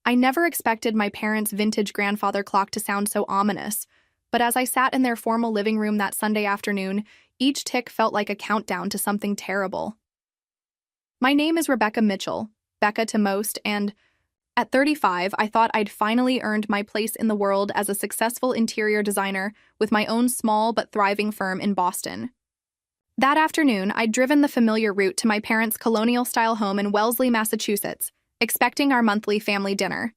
I never expected my parents' vintage grandfather clock to sound so ominous, but as I sat in their formal living room that Sunday afternoon, each tick felt like a countdown to something terrible. My name is Rebecca Mitchell, Becca to most, and at 35, I thought I'd finally earned my place in the world as a successful interior designer with my own small but thriving firm in Boston. That afternoon, I'd driven the familiar route to my parents' colonial-style home in Wellesley, Massachusetts, expecting our monthly family dinner.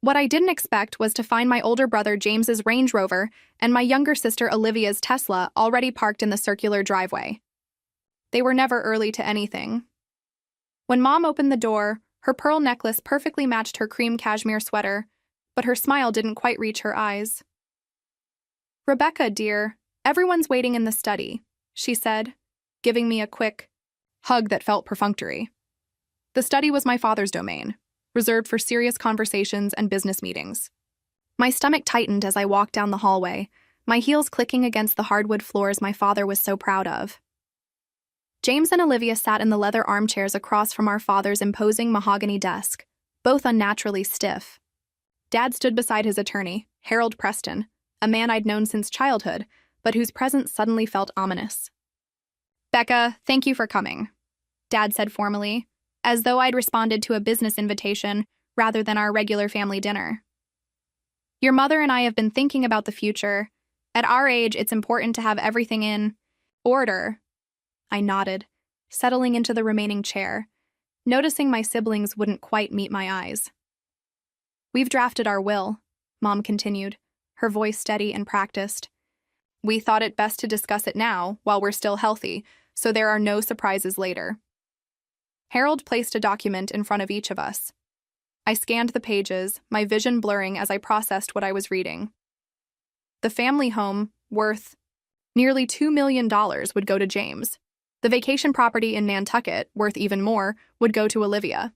What I didn't expect was to find my older brother James's Range Rover and my younger sister Olivia's Tesla already parked in the circular driveway. They were never early to anything. When Mom opened the door, her pearl necklace perfectly matched her cream cashmere sweater, but her smile didn't quite reach her eyes. "Rebecca, dear, everyone's waiting in the study," she said, giving me a quick hug that felt perfunctory. The study was my father's domain, reserved for serious conversations and business meetings. My stomach tightened as I walked down the hallway, my heels clicking against the hardwood floors my father was so proud of. James and Olivia sat in the leather armchairs across from our father's imposing mahogany desk, both unnaturally stiff. Dad stood beside his attorney, Harold Preston, a man I'd known since childhood, but whose presence suddenly felt ominous. "Becca, thank you for coming," Dad said formally, as though I'd responded to a business invitation rather than our regular family dinner. "Your mother and I have been thinking about the future. At our age, it's important to have everything in order." I nodded, settling into the remaining chair, noticing my siblings wouldn't quite meet my eyes. "We've drafted our will," Mom continued, her voice steady and practiced. "We thought it best to discuss it now, while we're still healthy, so there are no surprises later." Harold placed a document in front of each of us. I scanned the pages, my vision blurring as I processed what I was reading. The family home, worth nearly $2 million, would go to James. The vacation property in Nantucket, worth even more, would go to Olivia.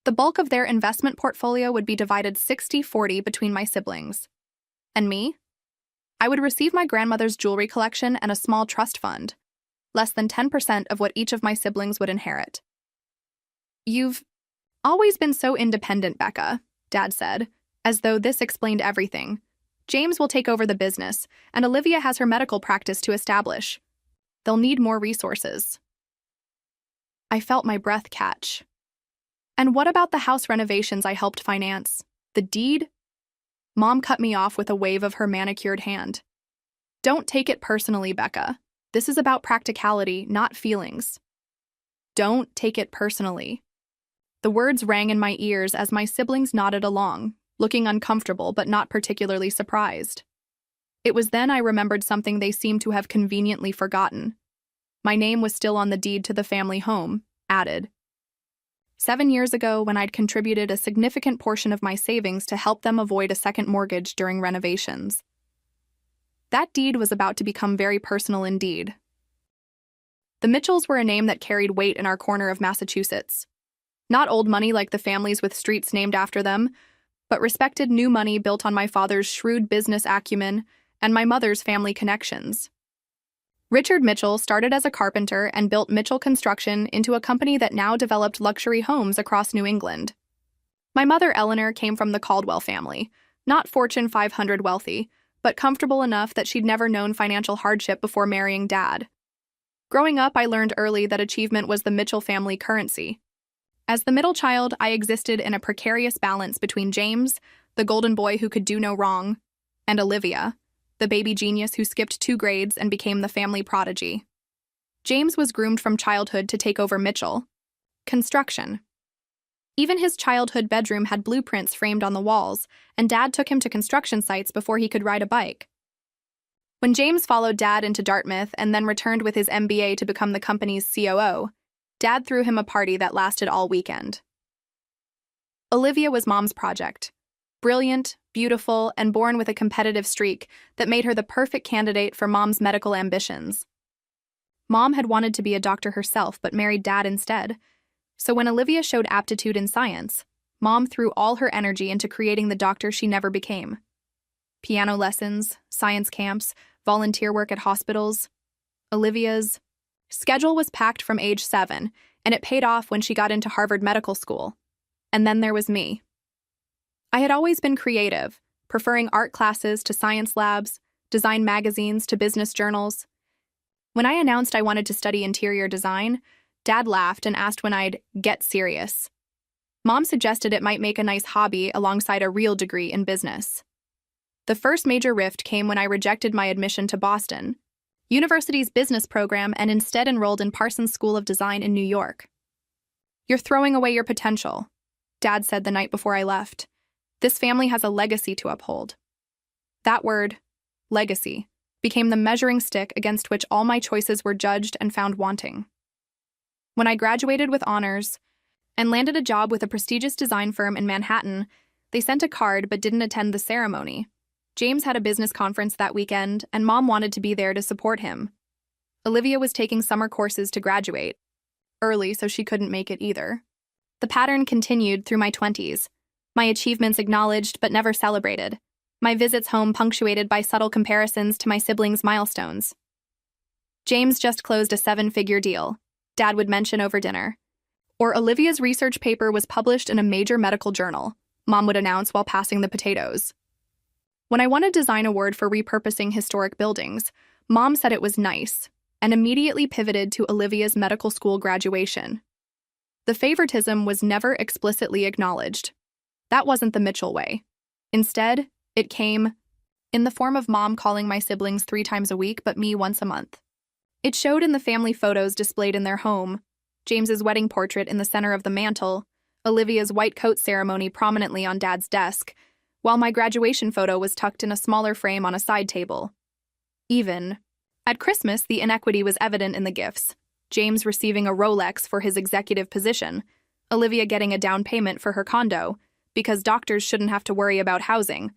The bulk of their investment portfolio would be divided 60-40 between my siblings. And me? I would receive my grandmother's jewelry collection and a small trust fund, less than 10% of what each of my siblings would inherit. "You've always been so independent, Becca," Dad said, as though this explained everything. "James will take over the business, and Olivia has her medical practice to establish. They'll need more resources." I felt my breath catch. "And what about the house renovations I helped finance? The deed?" Mom cut me off with a wave of her manicured hand. "Don't take it personally, Becca. This is about practicality, not feelings." "Don't take it personally." The words rang in my ears as my siblings nodded along, looking uncomfortable but not particularly surprised. It was then I remembered something they seemed to have conveniently forgotten. My name was still on the deed to the family home, added 7 years ago when I'd contributed a significant portion of my savings to help them avoid a second mortgage during renovations. That deed was about to become very personal indeed. The Mitchells were a name that carried weight in our corner of Massachusetts. Not old money like the families with streets named after them, but respected new money built on my father's shrewd business acumen and my mother's family connections. Richard Mitchell started as a carpenter and built Mitchell Construction into a company that now developed luxury homes across New England. My mother, Eleanor, came from the Caldwell family, not Fortune 500 wealthy, but comfortable enough that she'd never known financial hardship before marrying Dad. Growing up, I learned early that achievement was the Mitchell family currency. As the middle child, I existed in a precarious balance between James, the golden boy who could do no wrong, and Olivia, the baby genius who skipped 2 grades and became the family prodigy. James was groomed from childhood to take over Mitchell Construction. Even his childhood bedroom had blueprints framed on the walls, and Dad took him to construction sites before he could ride a bike. When James followed Dad into Dartmouth and then returned with his MBA to become the company's COO, Dad threw him a party that lasted all weekend. Olivia was Mom's project. Brilliant, beautiful, and born with a competitive streak that made her the perfect candidate for Mom's medical ambitions. Mom had wanted to be a doctor herself but married Dad instead, so when Olivia showed aptitude in science, Mom threw all her energy into creating the doctor she never became. Piano lessons, science camps, volunteer work at hospitals. Olivia's schedule was packed from age 7, and it paid off when she got into Harvard Medical School. And then there was me. I had always been creative, preferring art classes to science labs, design magazines to business journals. When I announced I wanted to study interior design, Dad laughed and asked when I'd get serious. Mom suggested it might make a nice hobby alongside a real degree in business. The first major rift came when I rejected my admission to Boston University's business program and instead enrolled in Parsons School of Design in New York. "You're throwing away your potential," Dad said the night before I left. "This family has a legacy to uphold." That word, legacy, became the measuring stick against which all my choices were judged and found wanting. When I graduated with honors and landed a job with a prestigious design firm in Manhattan, they sent a card but didn't attend the ceremony. James had a business conference that weekend, and Mom wanted to be there to support him. Olivia was taking summer courses to graduate early, so she couldn't make it either. The pattern continued through my 20s, my achievements acknowledged but never celebrated, my visits home punctuated by subtle comparisons to my siblings' milestones. "James just closed a 7-figure deal," Dad would mention over dinner. Or Olivia's research paper was published in a major medical journal, Mom would announce while passing the potatoes. When I won a design award for repurposing historic buildings, Mom said it was nice, and immediately pivoted to Olivia's medical school graduation. The favoritism was never explicitly acknowledged. That wasn't the Mitchell way. Instead, it came in the form of Mom calling my siblings 3 times a week but me once a month. It showed in the family photos displayed in their home, James's wedding portrait in the center of the mantel, Olivia's white coat ceremony prominently on Dad's desk, while my graduation photo was tucked in a smaller frame on a side table. Even at Christmas, the inequity was evident in the gifts. James receiving a Rolex for his executive position, Olivia getting a down payment for her condo, because doctors shouldn't have to worry about housing,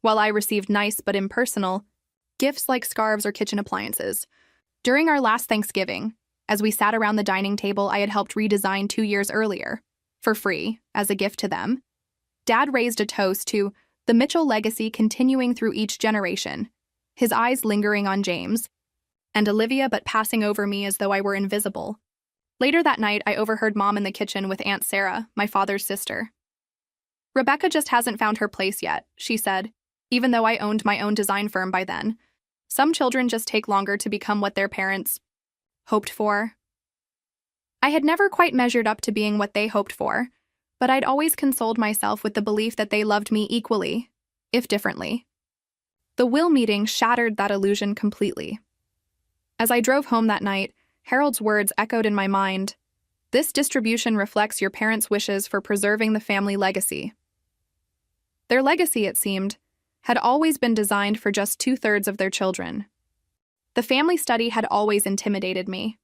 while I received nice but impersonal gifts like scarves or kitchen appliances. During our last Thanksgiving, as we sat around the dining table I had helped redesign 2 years earlier, for free, as a gift to them, Dad raised a toast to the Mitchell legacy continuing through each generation, his eyes lingering on James, and Olivia but passing over me as though I were invisible. Later that night, I overheard Mom in the kitchen with Aunt Sarah, my father's sister. "Rebecca just hasn't found her place yet," she said, even though I owned my own design firm by then. "Some children just take longer to become what their parents hoped for." I had never quite measured up to being what they hoped for, but I'd always consoled myself with the belief that they loved me equally, if differently. The will meeting shattered that illusion completely. As I drove home that night, Harold's words echoed in my mind. "This distribution reflects your parents' wishes for preserving the family legacy." Their legacy, it seemed, had always been designed for just 2/3 of their children. The family study had always intimidated me.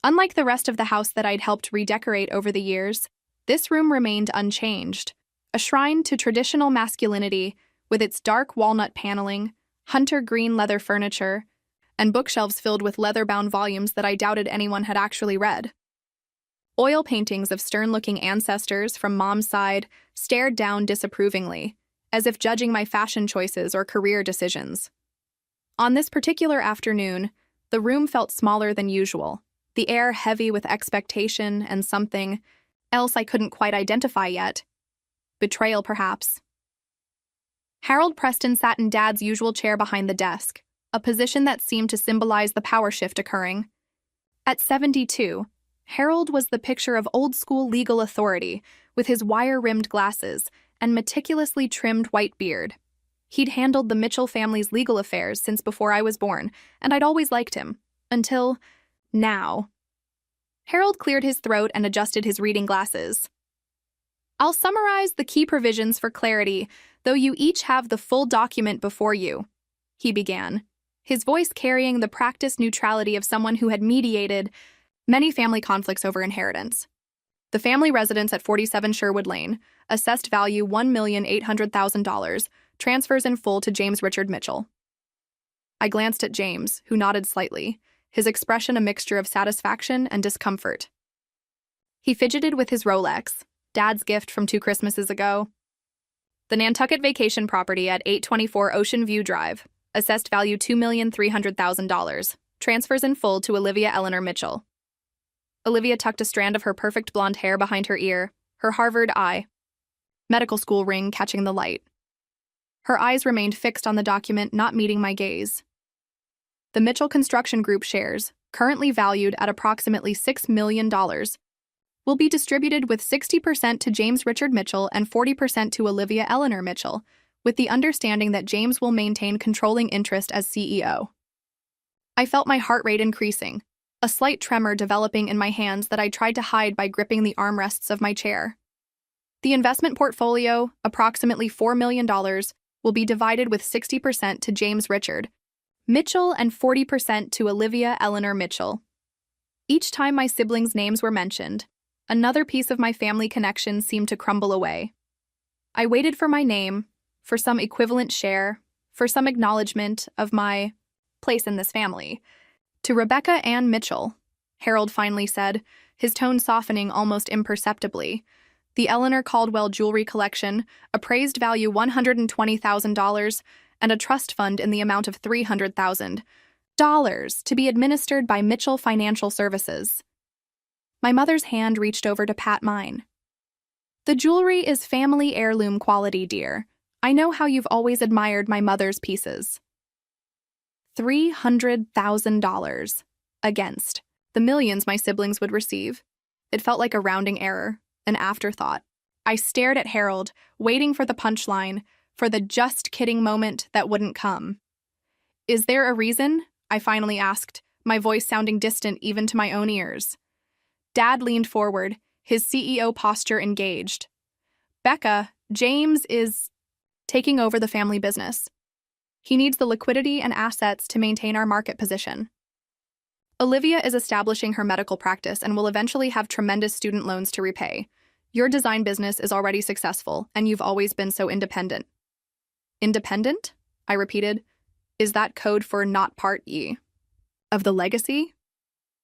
Unlike the rest of the house that I'd helped redecorate over the years, this room remained unchanged, a shrine to traditional masculinity with its dark walnut paneling, hunter green leather furniture, and bookshelves filled with leather-bound volumes that I doubted anyone had actually read. Oil paintings of stern-looking ancestors from Mom's side stared down disapprovingly, as if judging my fashion choices or career decisions. On this particular afternoon, the room felt smaller than usual, the air heavy with expectation and something else I couldn't quite identify yet. Betrayal, perhaps. Harold Preston sat in Dad's usual chair behind the desk, a position that seemed to symbolize the power shift occurring. At 72, Harold was the picture of old-school legal authority, with his wire-rimmed glasses and meticulously trimmed white beard. He'd handled the Mitchell family's legal affairs since before I was born, and I'd always liked him. Until now. Harold cleared his throat and adjusted his reading glasses. "I'll summarize the key provisions for clarity, though you each have the full document before you," he began, his voice carrying the practiced neutrality of someone who had mediated many family conflicts over inheritance. The family residence at 47 Sherwood Lane, assessed value $1,800,000, transfers in full to James Richard Mitchell. I glanced at James, who nodded slightly, his expression a mixture of satisfaction and discomfort. He fidgeted with his Rolex, Dad's gift from 2 Christmases ago. "The Nantucket vacation property at 824 Ocean View Drive, assessed value $2,300,000, transfers in full to Olivia Eleanor Mitchell." Olivia tucked a strand of her perfect blonde hair behind her ear, her Harvard eye medical school ring catching the light. Her eyes remained fixed on the document, not meeting my gaze. The Mitchell Construction Group shares, currently valued at approximately $6 million, will be distributed with 60% to James Richard Mitchell and 40% to Olivia Eleanor Mitchell, with the understanding that James will maintain controlling interest as CEO. I felt my heart rate increasing, a slight tremor developing in my hands that I tried to hide by gripping the armrests of my chair. The investment portfolio, approximately $4 million, will be divided with 60% to James Richard Mitchell and 40% to Olivia Eleanor Mitchell. Each time my siblings' names were mentioned, another piece of my family connection seemed to crumble away. I waited for my name, for some equivalent share, for some acknowledgement of my place in this family. To Rebecca Ann Mitchell, Harold finally said, his tone softening almost imperceptibly. The Eleanor Caldwell jewelry collection, appraised value $120,000, and a trust fund in the amount of $300,000 to be administered by Mitchell Financial Services. My mother's hand reached over to pat mine. The jewelry is family heirloom quality, dear. I know how you've always admired my mother's pieces. $300,000 against the millions my siblings would receive. It felt like a rounding error, an afterthought. I stared at Harold, waiting for the punchline, for the just kidding moment that wouldn't come. Is there a reason? I finally asked, my voice sounding distant even to my own ears. Dad leaned forward, his CEO posture engaged. Becca, James is taking over the family business. He needs the liquidity and assets to maintain our market position. Olivia is establishing her medical practice and will eventually have tremendous student loans to repay. Your design business is already successful, and you've always been so independent. Independent? I repeated. Is that code for not part E of the legacy?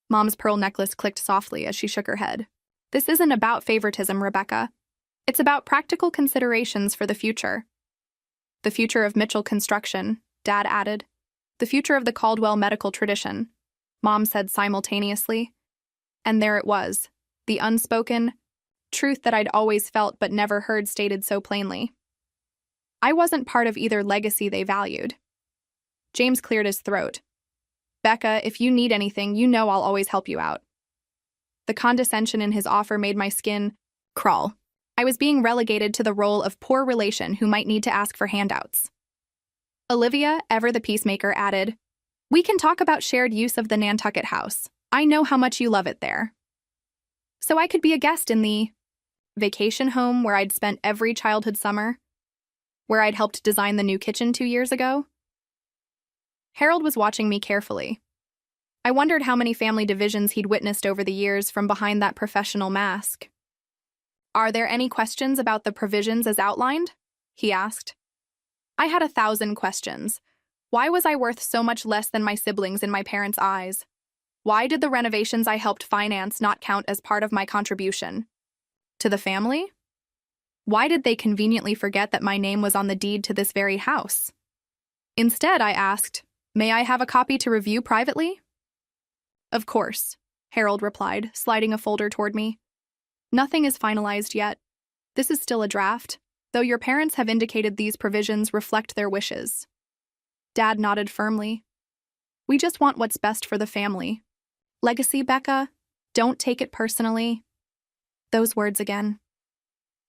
Mom's pearl necklace clicked softly as she shook her head. This isn't about favoritism, Rebecca. It's about practical considerations for the future. The future of Mitchell Construction, Dad added. The future of the Caldwell medical tradition, Mom said simultaneously. And there it was, the unspoken truth that I'd always felt but never heard stated so plainly. I wasn't part of either legacy they valued. James cleared his throat. Becca, if you need anything, you know I'll always help you out. The condescension in his offer made my skin crawl. I was being relegated to the role of poor relation who might need to ask for handouts. Olivia, ever the peacemaker, added, We can talk about shared use of the Nantucket house. I know how much you love it there. So I could be a guest in the vacation home where I'd spent every childhood summer, where I'd helped design the new kitchen 2 years ago. Harold was watching me carefully. I wondered how many family divisions he'd witnessed over the years from behind that professional mask. Are there any questions about the provisions as outlined? He asked. I had 1,000 questions. Why was I worth so much less than my siblings in my parents' eyes? Why did the renovations I helped finance not count as part of my contribution? To the family? Why did they conveniently forget that my name was on the deed to this very house? Instead, I asked, May I have a copy to review privately? Of course, Harold replied, sliding a folder toward me. Nothing is finalized yet. This is still a draft, though your parents have indicated these provisions reflect their wishes. Dad nodded firmly. We just want what's best for the family. Legacy, Becca, don't take it personally. Those words again.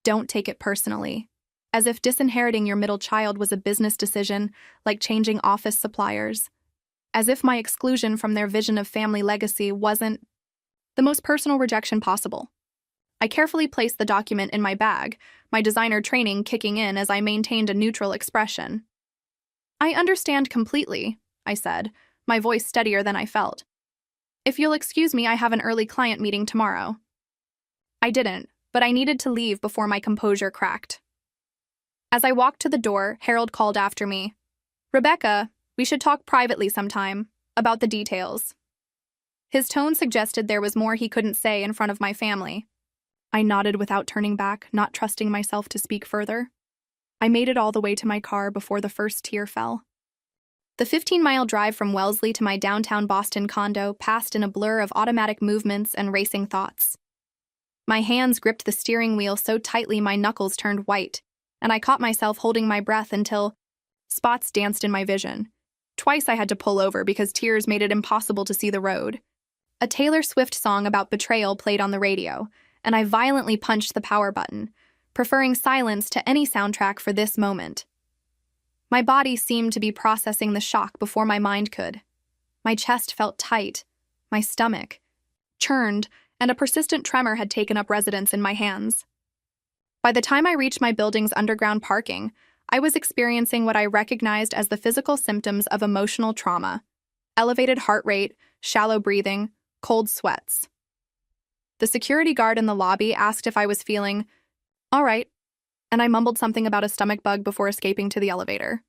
Don't take it personally. As if disinheriting your middle child was a business decision, like changing office suppliers. As if my exclusion from their vision of family legacy wasn't the most personal rejection possible. I carefully placed the document in my bag, my designer training kicking in as I maintained a neutral expression. I understand completely, I said, my voice steadier than I felt. If you'll excuse me, I have an early client meeting tomorrow. I didn't, but I needed to leave before my composure cracked. As I walked to the door, Harold called after me. Rebecca, we should talk privately sometime, about the details. His tone suggested there was more he couldn't say in front of my family. I nodded without turning back, not trusting myself to speak further. I made it all the way to my car before the first tear fell. The 15-mile drive from Wellesley to my downtown Boston condo passed in a blur of automatic movements and racing thoughts. My hands gripped the steering wheel so tightly my knuckles turned white, and I caught myself holding my breath until spots danced in my vision. Twice I had to pull over because tears made it impossible to see the road. A Taylor Swift song about betrayal played on the radio, and I violently punched the power button, preferring silence to any soundtrack for this moment. My body seemed to be processing the shock before my mind could. My chest felt tight, my stomach churned, and a persistent tremor had taken up residence in my hands. By the time I reached my building's underground parking, I was experiencing what I recognized as the physical symptoms of emotional trauma: elevated heart rate, shallow breathing, cold sweats. The security guard in the lobby asked if I was feeling all right, and I mumbled something about a stomach bug before escaping to the elevator.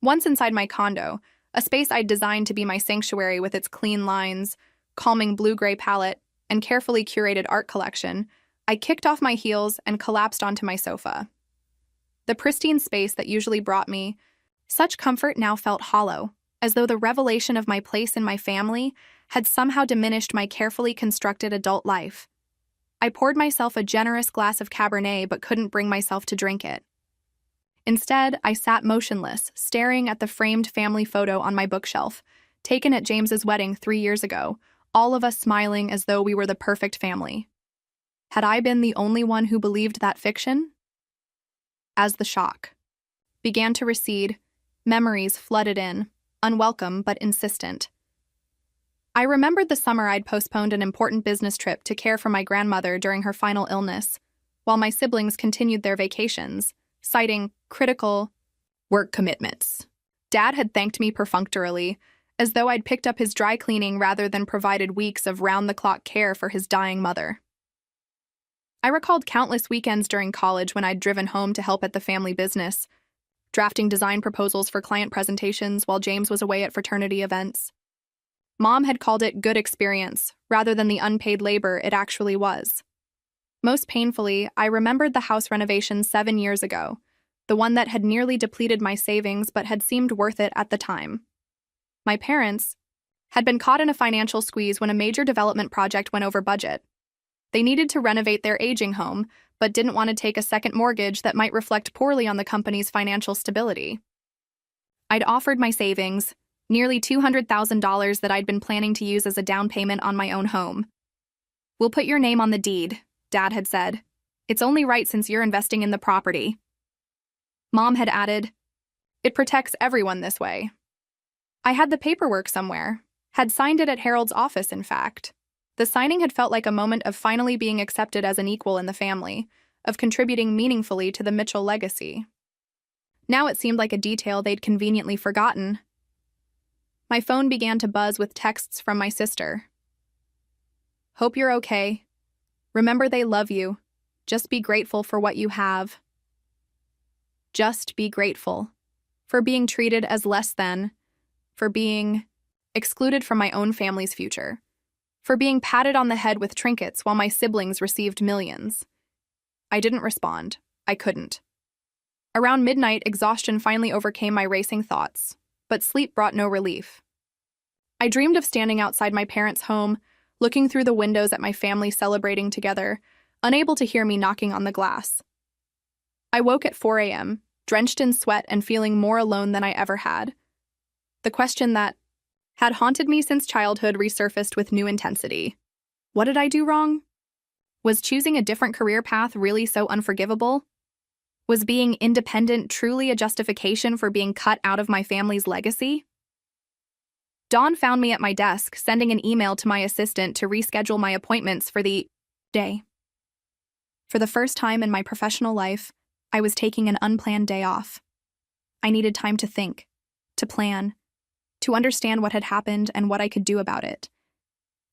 Once inside my condo, a space I'd designed to be my sanctuary with its clean lines, calming blue-gray palette, and carefully curated art collection, I kicked off my heels and collapsed onto my sofa. The pristine space that usually brought me such comfort now felt hollow, as though the revelation of my place in my family had somehow diminished my carefully constructed adult life. I poured myself a generous glass of Cabernet but couldn't bring myself to drink it. Instead, I sat motionless, staring at the framed family photo on my bookshelf, taken at James's wedding 3 years ago, all of us smiling as though we were the perfect family. Had I been the only one who believed that fiction? As the shock began to recede, memories flooded in, unwelcome but insistent. I remembered the summer I'd postponed an important business trip to care for my grandmother during her final illness, while my siblings continued their vacations, citing critical work commitments. Dad had thanked me perfunctorily, as though I'd picked up his dry cleaning rather than provided weeks of round-the-clock care for his dying mother. I recalled countless weekends during college when I'd driven home to help at the family business, drafting design proposals for client presentations while James was away at fraternity events. Mom had called it good experience, rather than the unpaid labor it actually was. Most painfully, I remembered the house renovation 7 years ago, the one that had nearly depleted my savings but had seemed worth it at the time. My parents had been caught in a financial squeeze when a major development project went over budget. They needed to renovate their aging home, but didn't want to take a second mortgage that might reflect poorly on the company's financial stability. I'd offered my savings, nearly $200,000 that I'd been planning to use as a down payment on my own home. "We'll put your name on the deed," Dad had said. "It's only right since you're investing in the property." Mom had added, "It protects everyone this way." I had the paperwork somewhere, had signed it at Harold's office, in fact. The signing had felt like a moment of finally being accepted as an equal in the family, of contributing meaningfully to the Mitchell legacy. Now it seemed like a detail they'd conveniently forgotten. My phone began to buzz with texts from my sister. "Hope you're okay. Remember they love you. Just be grateful for what you have. Just be grateful. For being treated as less than. For being excluded from my own family's future. For being patted on the head with trinkets while my siblings received millions." I didn't respond. I couldn't. Around midnight, exhaustion finally overcame my racing thoughts, but sleep brought no relief. I dreamed of standing outside my parents' home, looking through the windows at my family celebrating together, unable to hear me knocking on the glass. I woke at 4 a.m., drenched in sweat and feeling more alone than I ever had. The question that had haunted me since childhood resurfaced with new intensity. What did I do wrong? Was choosing a different career path really so unforgivable? Was being independent truly a justification for being cut out of my family's legacy? Dawn found me at my desk, sending an email to my assistant to reschedule my appointments for the day. For the first time in my professional life, I was taking an unplanned day off. I needed time to think, to plan, to understand what had happened and what I could do about it.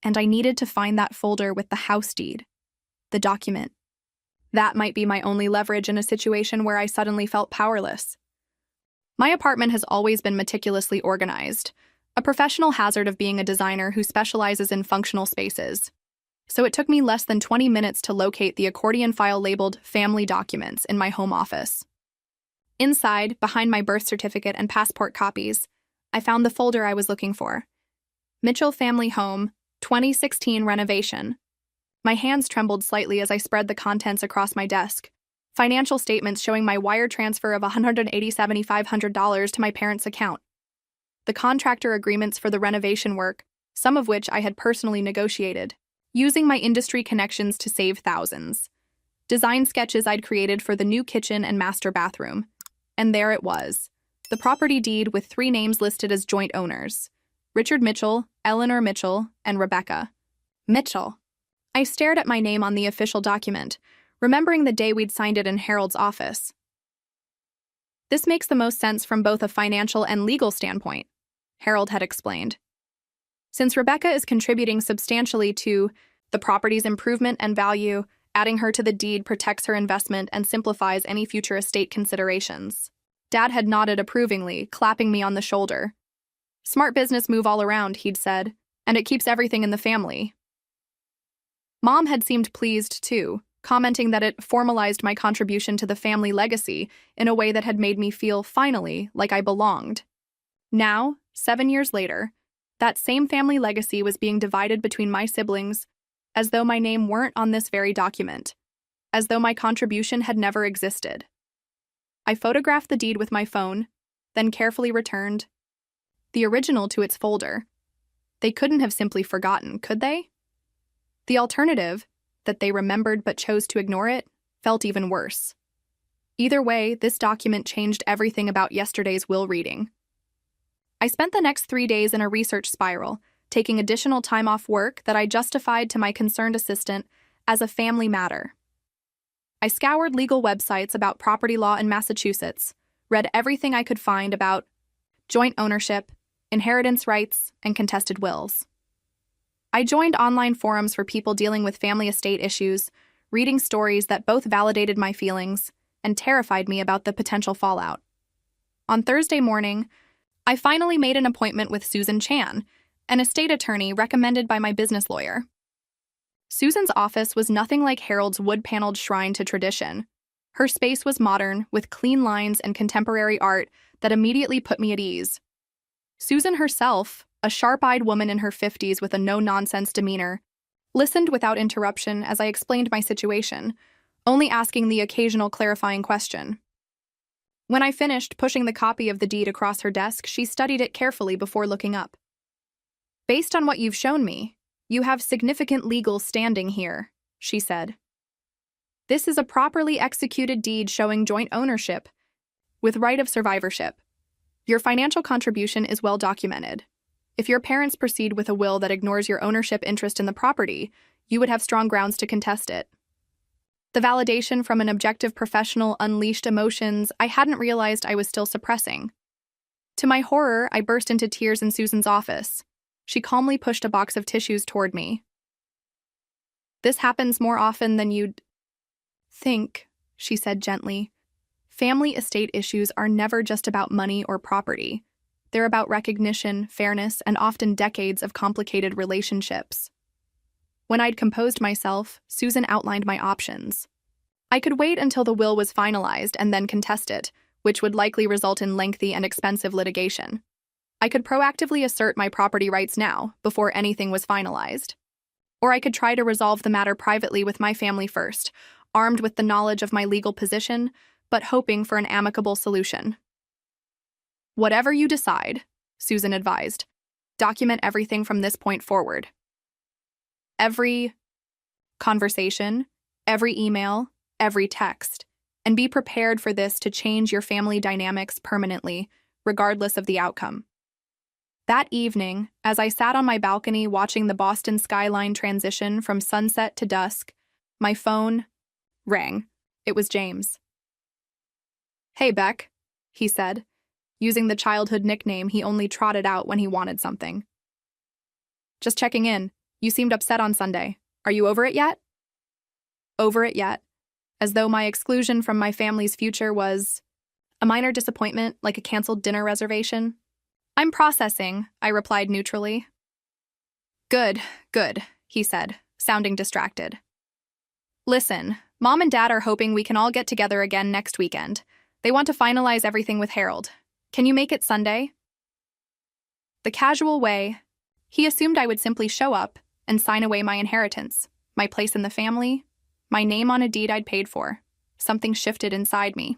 And I needed to find that folder with the house deed, the document. That might be my only leverage in a situation where I suddenly felt powerless. My apartment has always been meticulously organized, a professional hazard of being a designer who specializes in functional spaces. So it took me less than 20 minutes to locate the accordion file labeled Family Documents in my home office. Inside, behind my birth certificate and passport copies, I found the folder I was looking for. Mitchell Family Home, 2016 renovation. My hands trembled slightly as I spread the contents across my desk. Financial statements showing my wire transfer of $187,500 to my parents' account. The contractor agreements for the renovation work, some of which I had personally negotiated, using my industry connections to save thousands. Design sketches I'd created for the new kitchen and master bathroom. And there it was. The property deed with 3 names listed as joint owners: Richard Mitchell, Eleanor Mitchell, and Rebecca Mitchell. I stared at my name on the official document, remembering the day we'd signed it in Harold's office. This makes the most sense from both a financial and legal standpoint, Harold had explained. Since Rebecca is contributing substantially to the property's improvement and value, adding her to the deed protects her investment and simplifies any future estate considerations. Dad had nodded approvingly, clapping me on the shoulder. Smart business move all around, he'd said, and it keeps everything in the family. Mom had seemed pleased, too, commenting that it formalized my contribution to the family legacy in a way that had made me feel, finally, like I belonged. Now, 7 years later, that same family legacy was being divided between my siblings, as though my name weren't on this very document, as though my contribution had never existed. I photographed the deed with my phone, then carefully returned the original to its folder. They couldn't have simply forgotten, could they? The alternative, that they remembered but chose to ignore it, felt even worse. Either way, this document changed everything about yesterday's will reading. I spent the next 3 days in a research spiral, taking additional time off work that I justified to my concerned assistant as a family matter. I scoured legal websites about property law in Massachusetts, read everything I could find about joint ownership, inheritance rights, and contested wills. I joined online forums for people dealing with family estate issues, reading stories that both validated my feelings and terrified me about the potential fallout. On Thursday morning, I finally made an appointment with Susan Chan, an estate attorney recommended by my business lawyer. Susan's office was nothing like Harold's wood-paneled shrine to tradition. Her space was modern, with clean lines and contemporary art that immediately put me at ease. Susan herself, a sharp-eyed woman in her 50s with a no-nonsense demeanor, listened without interruption as I explained my situation, only asking the occasional clarifying question. When I finished pushing the copy of the deed across her desk, she studied it carefully before looking up. "Based on what you've shown me, you have significant legal standing here," she said. "This is a properly executed deed showing joint ownership, with right of survivorship. Your financial contribution is well documented. If your parents proceed with a will that ignores your ownership interest in the property, you would have strong grounds to contest it." The validation from an objective professional unleashed emotions I hadn't realized I was still suppressing. To my horror, I burst into tears in Susan's office. She calmly pushed a box of tissues toward me. "This happens more often than you'd think," she said gently. "Family estate issues are never just about money or property. They're about recognition, fairness, and often decades of complicated relationships." When I'd composed myself, Susan outlined my options. I could wait until the will was finalized and then contest it, which would likely result in lengthy and expensive litigation. I could proactively assert my property rights now, before anything was finalized. Or I could try to resolve the matter privately with my family first, armed with the knowledge of my legal position, but hoping for an amicable solution. "Whatever you decide," Susan advised, "document everything from this point forward. Every conversation, every email, every text, and be prepared for this to change your family dynamics permanently, regardless of the outcome." That evening, as I sat on my balcony watching the Boston skyline transition from sunset to dusk, my phone rang. It was James. "Hey, Beck," he said, using the childhood nickname he only trotted out when he wanted something. "Just checking in. You seemed upset on Sunday. Are you over it yet?" Over it yet, as though my exclusion from my family's future was a minor disappointment, like a canceled dinner reservation. "I'm processing," I replied neutrally. Good," he said, sounding distracted. "Listen, Mom and Dad are hoping we can all get together again next weekend. They want to finalize everything with Harold. Can you make it Sunday?" The casual way, he assumed I would simply show up and sign away my inheritance, my place in the family, my name on a deed I'd paid for. Something shifted inside me.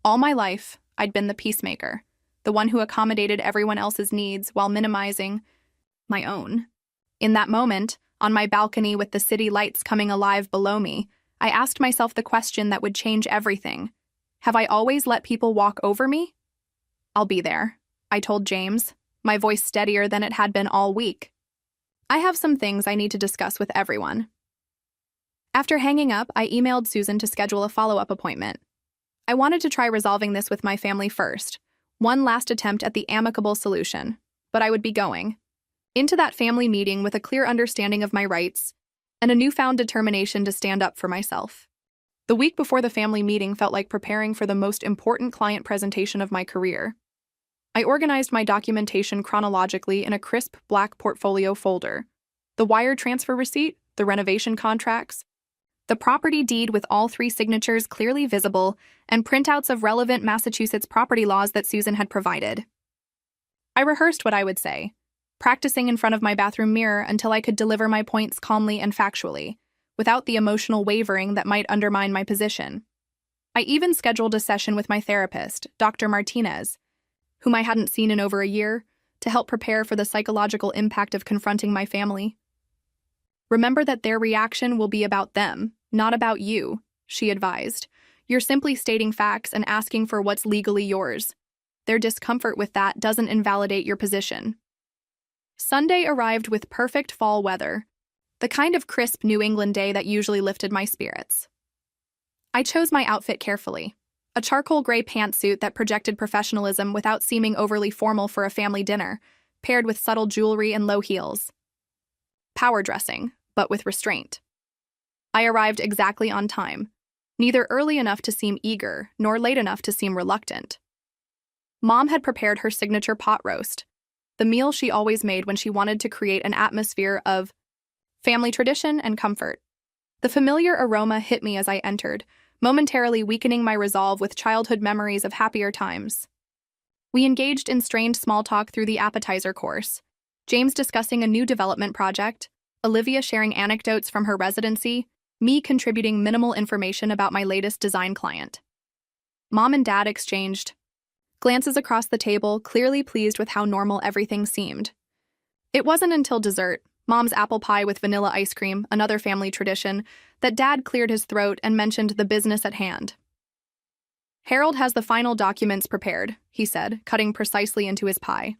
All my life, I'd been the peacemaker, the one who accommodated everyone else's needs while minimizing my own. In that moment, on my balcony with the city lights coming alive below me, I asked myself the question that would change everything. Have I always let people walk over me? I'll be there, I told James, my voice steadier than it had been all week. I have some things I need to discuss with everyone. After hanging up, I emailed Susan to schedule a follow-up appointment. I wanted to try resolving this with my family first, one last attempt at the amicable solution, but I would be going into that family meeting with a clear understanding of my rights and a newfound determination to stand up for myself. The week before the family meeting felt like preparing for the most important client presentation of my career. I organized my documentation chronologically in a crisp black portfolio folder. The wire transfer receipt, the renovation contracts, the property deed with all 3 signatures clearly visible, and printouts of relevant Massachusetts property laws that Susan had provided. I rehearsed what I would say, practicing in front of my bathroom mirror until I could deliver my points calmly and factually, without the emotional wavering that might undermine my position. I even scheduled a session with my therapist, Dr. Martinez, whom I hadn't seen in over a year, to help prepare for the psychological impact of confronting my family. Remember that their reaction will be about them, not about you, she advised. You're simply stating facts and asking for what's legally yours. Their discomfort with that doesn't invalidate your position. Sunday arrived with perfect fall weather, the kind of crisp New England day that usually lifted my spirits. I chose my outfit carefully, a charcoal gray pantsuit that projected professionalism without seeming overly formal for a family dinner, paired with subtle jewelry and low heels. Power dressing, but with restraint. I arrived exactly on time, neither early enough to seem eager nor late enough to seem reluctant. Mom had prepared her signature pot roast, the meal she always made when she wanted to create an atmosphere of family tradition and comfort. The familiar aroma hit me as I entered, momentarily weakening my resolve with childhood memories of happier times. We engaged in strained small talk through the appetizer course, James discussing a new development project, Olivia sharing anecdotes from her residency, me contributing minimal information about my latest design client. Mom and Dad exchanged glances across the table, clearly pleased with how normal everything seemed. It wasn't until dessert, Mom's apple pie with vanilla ice cream, another family tradition, that Dad cleared his throat and mentioned the business at hand. Harold has the final documents prepared, he said, cutting precisely into his pie.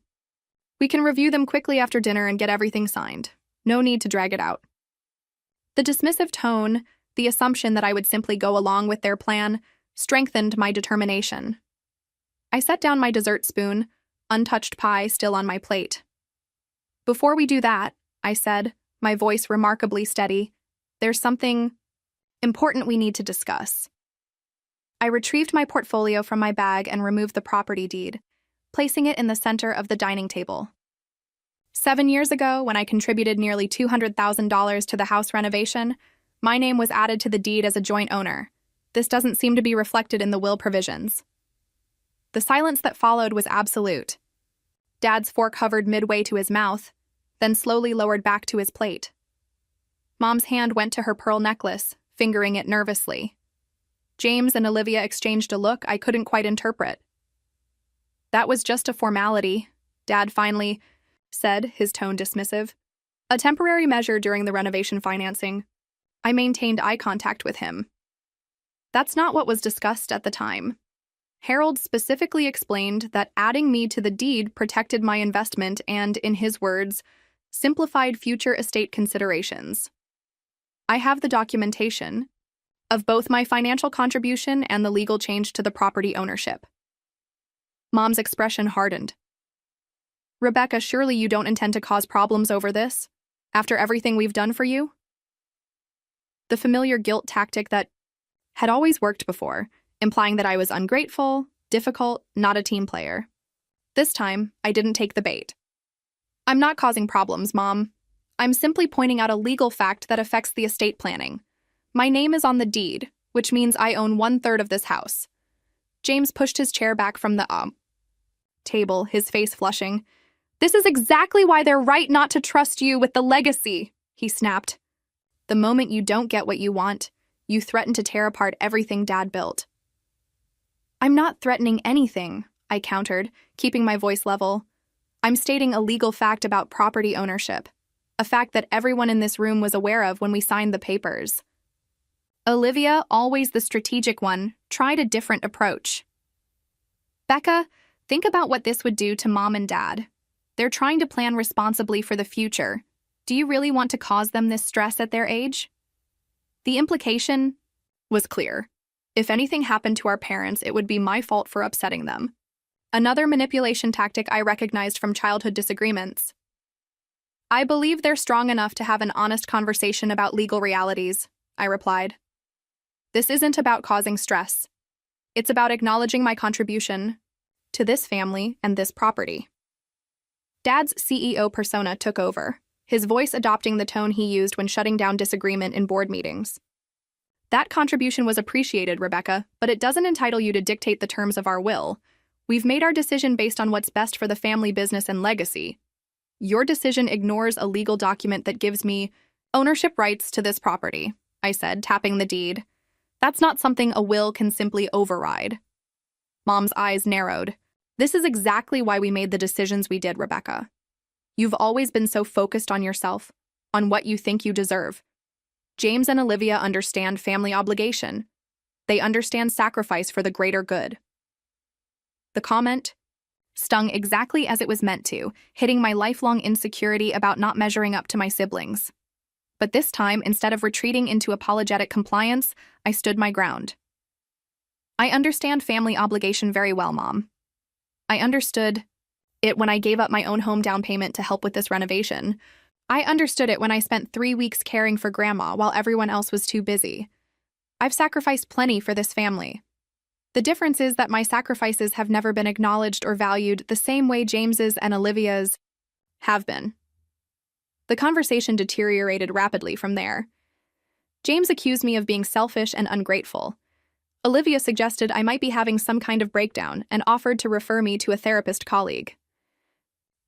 We can review them quickly after dinner and get everything signed. No need to drag it out. The dismissive tone, the assumption that I would simply go along with their plan, strengthened my determination. I set down my dessert spoon, untouched pie still on my plate. Before we do that, I said, my voice remarkably steady, there's something important we need to discuss. I retrieved my portfolio from my bag and removed the property deed, placing it in the center of the dining table. 7 years ago, when I contributed nearly $200,000 to the house renovation, my name was added to the deed as a joint owner. This doesn't seem to be reflected in the will provisions. The silence that followed was absolute. Dad's fork hovered midway to his mouth, then slowly lowered back to his plate. Mom's hand went to her pearl necklace, fingering it nervously. James and Olivia exchanged a look I couldn't quite interpret. That was just a formality, Dad finally said, his tone dismissive. A temporary measure during the renovation financing. I maintained eye contact with him. That's not what was discussed at the time. Harold specifically explained that adding me to the deed protected my investment and, in his words, simplified future estate considerations. I have the documentation of both my financial contribution and the legal change to the property ownership. Mom's expression hardened. Rebecca, surely you don't intend to cause problems over this, after everything we've done for you? The familiar guilt tactic that had always worked before, implying that I was ungrateful, difficult, not a team player. This time, I didn't take the bait. I'm not causing problems, Mom. I'm simply pointing out a legal fact that affects the estate planning. My name is on the deed, which means I own 1/3 of this house. James pushed his chair back from the table, his face flushing. This is exactly why they're right not to trust you with the legacy, he snapped. The moment you don't get what you want, you threaten to tear apart everything Dad built. I'm not threatening anything, I countered, keeping my voice level. I'm stating a legal fact about property ownership, a fact that everyone in this room was aware of when we signed the papers. Olivia, always the strategic one, tried a different approach. Becca, think about what this would do to Mom and Dad. They're trying to plan responsibly for the future. Do you really want to cause them this stress at their age? The implication was clear. If anything happened to our parents, it would be my fault for upsetting them. Another manipulation tactic I recognized from childhood disagreements. I believe they're strong enough to have an honest conversation about legal realities, I replied. This isn't about causing stress. It's about acknowledging my contribution to this family and this property. Dad's CEO persona took over, his voice adopting the tone he used when shutting down disagreement in board meetings. That contribution was appreciated, Rebecca, but it doesn't entitle you to dictate the terms of our will. We've made our decision based on what's best for the family business and legacy. Your decision ignores a legal document that gives me ownership rights to this property, I said, tapping the deed. That's not something a will can simply override. Mom's eyes narrowed. This is exactly why we made the decisions we did, Rebecca. You've always been so focused on yourself, on what you think you deserve. James and Olivia understand family obligation. They understand sacrifice for the greater good. The comment stung exactly as it was meant to, hitting my lifelong insecurity about not measuring up to my siblings. But this time, instead of retreating into apologetic compliance, I stood my ground. I understand family obligation very well, Mom. I understood it when I gave up my own home down payment to help with this renovation. I understood it when I spent 3 weeks caring for Grandma while everyone else was too busy. I've sacrificed plenty for this family. The difference is that my sacrifices have never been acknowledged or valued the same way James's and Olivia's have been. The conversation deteriorated rapidly from there. James accused me of being selfish and ungrateful. Olivia suggested I might be having some kind of breakdown and offered to refer me to a therapist colleague.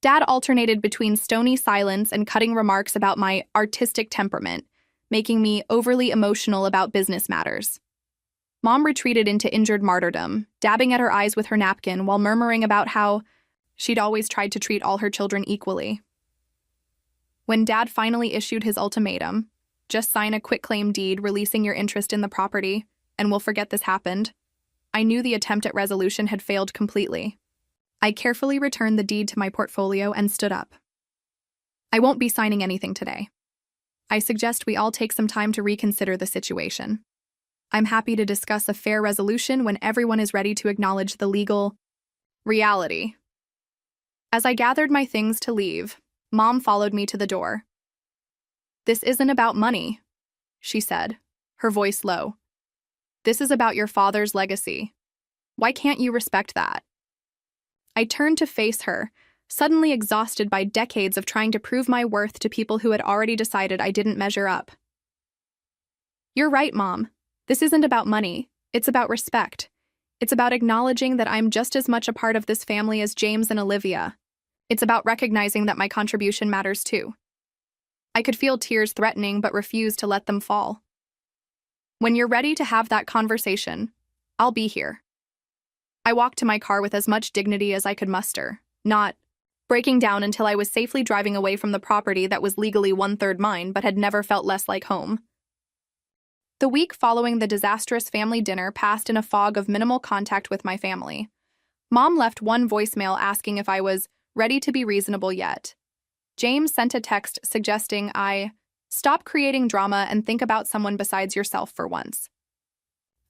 Dad alternated between stony silence and cutting remarks about my artistic temperament, making me overly emotional about business matters. Mom retreated into injured martyrdom, dabbing at her eyes with her napkin while murmuring about how she'd always tried to treat all her children equally. When Dad finally issued his ultimatum, just sign a quitclaim deed releasing your interest in the property, and we'll forget this happened, I knew the attempt at resolution had failed completely. I carefully returned the deed to my portfolio and stood up. I won't be signing anything today. I suggest we all take some time to reconsider the situation. I'm happy to discuss a fair resolution when everyone is ready to acknowledge the legal reality. As I gathered my things to leave, Mom followed me to the door. This isn't about money, she said, her voice low. This is about your father's legacy. Why can't you respect that? I turned to face her, suddenly exhausted by decades of trying to prove my worth to people who had already decided I didn't measure up. You're right, Mom. This isn't about money. It's about respect. It's about acknowledging that I'm just as much a part of this family as James and Olivia. It's about recognizing that my contribution matters too. I could feel tears threatening but refused to let them fall. When you're ready to have that conversation, I'll be here. I walked to my car with as much dignity as I could muster, not breaking down until I was safely driving away from the property that was legally 1/3 mine but had never felt less like home. The week following the disastrous family dinner passed in a fog of minimal contact with my family. Mom left one voicemail asking if I was ready to be reasonable yet. James sent a text suggesting I stop creating drama and think about someone besides yourself for once.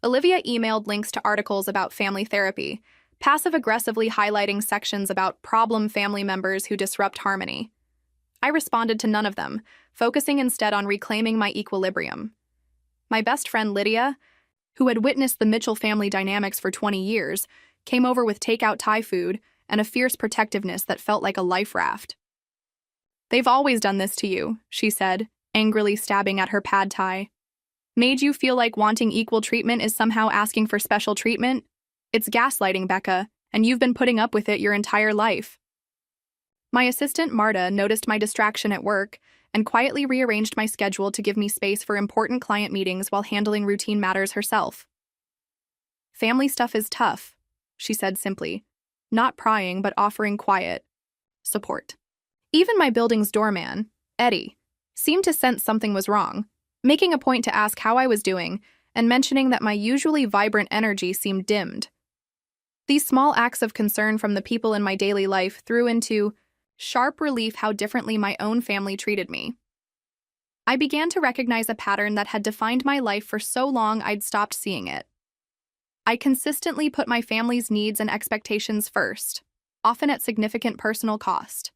Olivia emailed links to articles about family therapy, passive-aggressively highlighting sections about problem family members who disrupt harmony. I responded to none of them, focusing instead on reclaiming my equilibrium. My best friend Lydia, who had witnessed the Mitchell family dynamics for 20 years, came over with takeout Thai food and a fierce protectiveness that felt like a life raft. "They've always done this to you," she said, angrily stabbing at her pad thai. "Made you feel like wanting equal treatment is somehow asking for special treatment? It's gaslighting, Becca, and you've been putting up with it your entire life." My assistant, Marta, noticed my distraction at work and quietly rearranged my schedule to give me space for important client meetings while handling routine matters herself. "Family stuff is tough," she said simply, not prying but offering quiet support. Even my building's doorman, Eddie, seemed to sense something was wrong, making a point to ask how I was doing and mentioning that my usually vibrant energy seemed dimmed. These small acts of concern from the people in my daily life threw into sharp relief how differently my own family treated me. I began to recognize a pattern that had defined my life for so long I'd stopped seeing it. I consistently put my family's needs and expectations first, often at significant personal cost,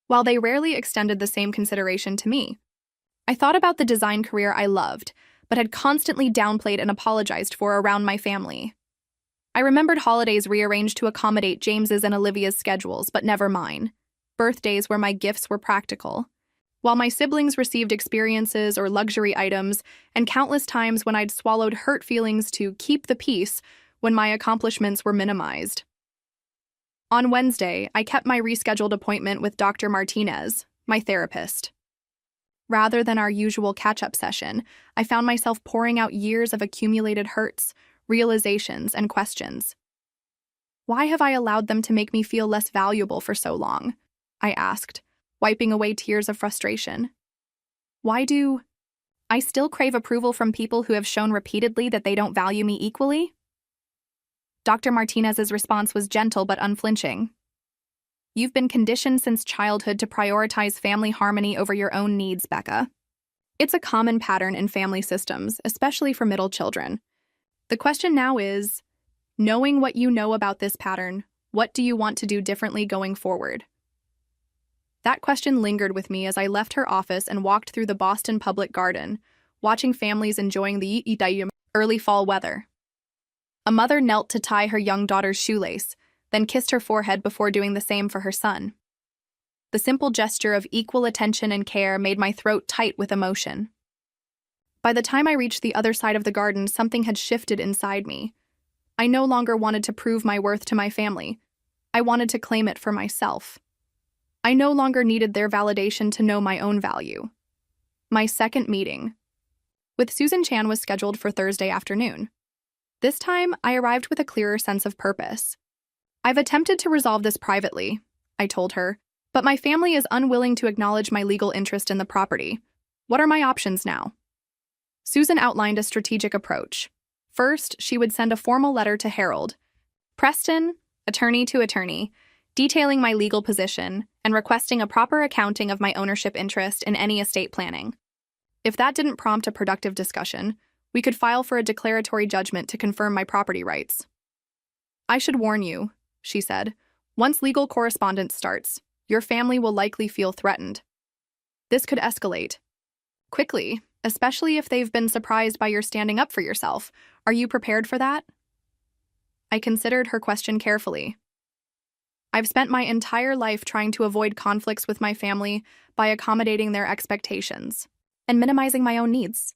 while they rarely extended the same consideration to me. I thought about the design career I loved, but had constantly downplayed and apologized for around my family. I remembered holidays rearranged to accommodate James's and Olivia's schedules, but never mine. Birthdays where my gifts were practical, while my siblings received experiences or luxury items, and countless times when I'd swallowed hurt feelings to keep the peace when my accomplishments were minimized. On Wednesday, I kept my rescheduled appointment with Dr. Martinez, my therapist. Rather than our usual catch-up session, I found myself pouring out years of accumulated hurts, realizations, and questions. Why have I allowed them to make me feel less valuable for so long? I asked, wiping away tears of frustration. Why do I still crave approval from people who have shown repeatedly that they don't value me equally? Dr. Martinez's response was gentle but unflinching. "You've been conditioned since childhood to prioritize family harmony over your own needs, Becca. It's a common pattern in family systems, especially for middle children. The question now is, knowing what you know about this pattern, what do you want to do differently going forward?" That question lingered with me as I left her office and walked through the Boston Public Garden, watching families enjoying the early fall weather. A mother knelt to tie her young daughter's shoelace, then kissed her forehead before doing the same for her son. The simple gesture of equal attention and care made my throat tight with emotion. By the time I reached the other side of the garden, something had shifted inside me. I no longer wanted to prove my worth to my family. I wanted to claim it for myself. I no longer needed their validation to know my own value. My second meeting with Susan Chan was scheduled for Thursday afternoon. This time, I arrived with a clearer sense of purpose. "I've attempted to resolve this privately," I told her, "but my family is unwilling to acknowledge my legal interest in the property. What are my options now?" Susan outlined a strategic approach. First, she would send a formal letter to Harold Preston, attorney to attorney, detailing my legal position and requesting a proper accounting of my ownership interest in any estate planning. If that didn't prompt a productive discussion, we could file for a declaratory judgment to confirm my property rights. "I should warn you," she said, "once legal correspondence starts, your family will likely feel threatened. This could escalate quickly, especially if they've been surprised by your standing up for yourself. Are you prepared for that?" I considered her question carefully. I've spent my entire life trying to avoid conflicts with my family by accommodating their expectations and minimizing my own needs.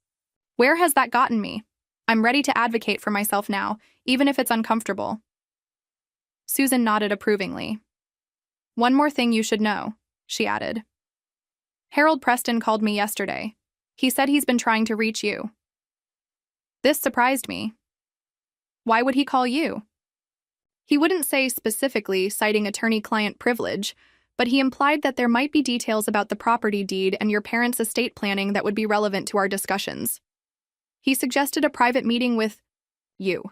Where has that gotten me? I'm ready to advocate for myself now, even if it's uncomfortable. Susan nodded approvingly. "One more thing you should know," she added. "Harold Preston called me yesterday. He said he's been trying to reach you." This surprised me. "Why would he call you?" He wouldn't say specifically, citing attorney-client privilege, but he implied that there might be details about the property deed and your parents' estate planning that would be relevant to our discussions. He suggested a private meeting with you.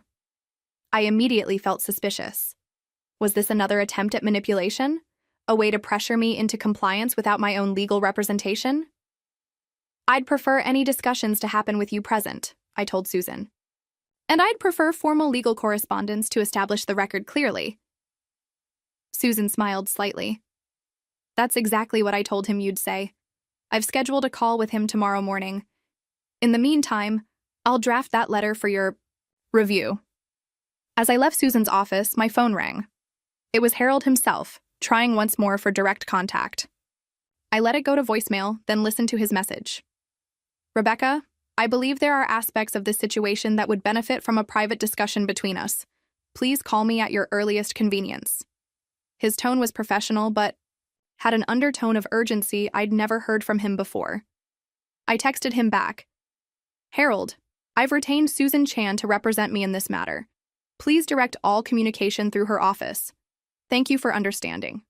I immediately felt suspicious. Was this another attempt at manipulation? A way to pressure me into compliance without my own legal representation? "I'd prefer any discussions to happen with you present," I told Susan. "And I'd prefer formal legal correspondence to establish the record clearly." Susan smiled slightly. "That's exactly what I told him you'd say. I've scheduled a call with him tomorrow morning. In the meantime, I'll draft that letter for your review." As I left Susan's office, my phone rang. It was Harold himself, trying once more for direct contact. I let it go to voicemail, then listened to his message. "Rebecca, I believe there are aspects of this situation that would benefit from a private discussion between us. Please call me at your earliest convenience." His tone was professional, but had an undertone of urgency I'd never heard from him before. I texted him back, "Harold, I've retained Susan Chan to represent me in this matter. Please direct all communication through her office. Thank you for understanding."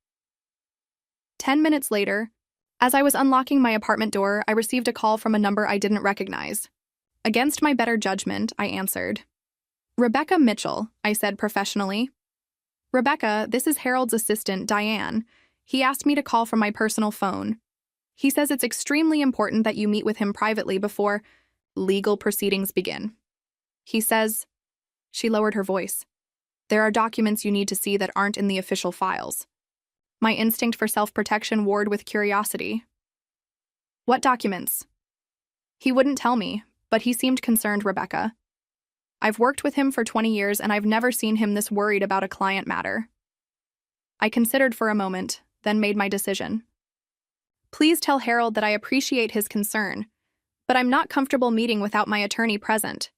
10 minutes later, as I was unlocking my apartment door, I received a call from a number I didn't recognize. Against my better judgment, I answered. "Rebecca Mitchell," I said professionally. "Rebecca, this is Harold's assistant, Diane. He asked me to call from my personal phone. He says it's extremely important that you meet with him privately before legal proceedings begin. He says," she lowered her voice, "there are documents you need to see that aren't in the official files." My instinct for self-protection warred with curiosity. "What documents?" "He wouldn't tell me, but he seemed concerned, Rebecca. I've worked with him for 20 years and I've never seen him this worried about a client matter." I considered for a moment, then made my decision. "Please tell Harold that I appreciate his concern, but I'm not comfortable meeting without my attorney present.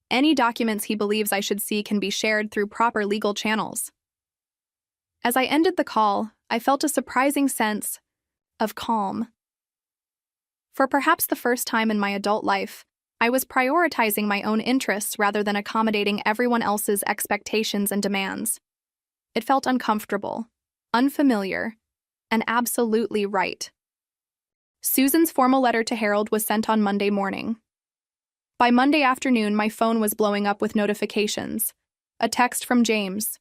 Any documents he believes I should see can be shared through proper legal channels." As I ended the call, I felt a surprising sense of calm. For perhaps the first time in my adult life, I was prioritizing my own interests rather than accommodating everyone else's expectations and demands. It felt uncomfortable, unfamiliar, and absolutely right. Susan's formal letter to Harold was sent on Monday morning. By Monday afternoon, my phone was blowing up with notifications. A text from James.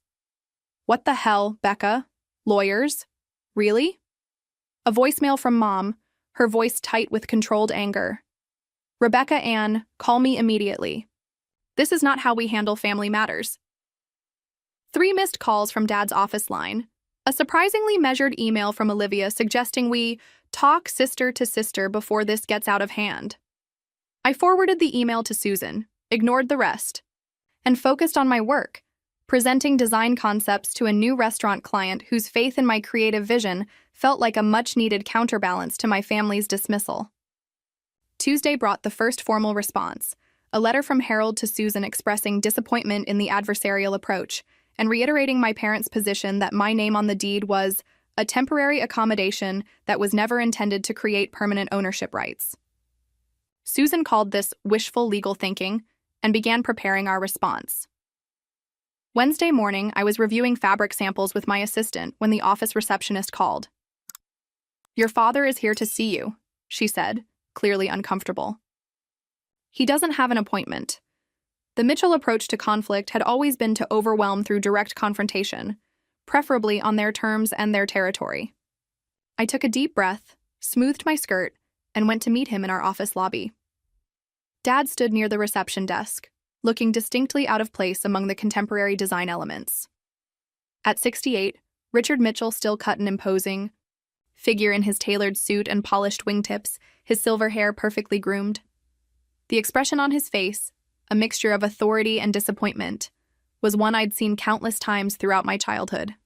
"What the hell, Becca? Lawyers? Really?" A voicemail from Mom, her voice tight with controlled anger. "Rebecca Ann, call me immediately. This is not how we handle family matters." 3 missed calls from Dad's office line. A surprisingly measured email from Olivia suggesting we talk sister to sister before this gets out of hand. I forwarded the email to Susan, ignored the rest, and focused on my work, presenting design concepts to a new restaurant client whose faith in my creative vision felt like a much-needed counterbalance to my family's dismissal. Tuesday brought the first formal response, a letter from Harold to Susan expressing disappointment in the adversarial approach and reiterating my parents' position that my name on the deed was a temporary accommodation that was never intended to create permanent ownership rights. Susan called this wishful legal thinking and began preparing our response. Wednesday morning, I was reviewing fabric samples with my assistant when the office receptionist called. "Your father is here to see you," she said, clearly uncomfortable. "He doesn't have an appointment." The Mitchell approach to conflict had always been to overwhelm through direct confrontation, preferably on their terms and their territory. I took a deep breath, smoothed my skirt, and went to meet him in our office lobby. Dad stood near the reception desk, looking distinctly out of place among the contemporary design elements. At 68, Richard Mitchell still cut an imposing figure in his tailored suit and polished wingtips, his silver hair perfectly groomed. The expression on his face, a mixture of authority and disappointment, was one I'd seen countless times throughout my childhood.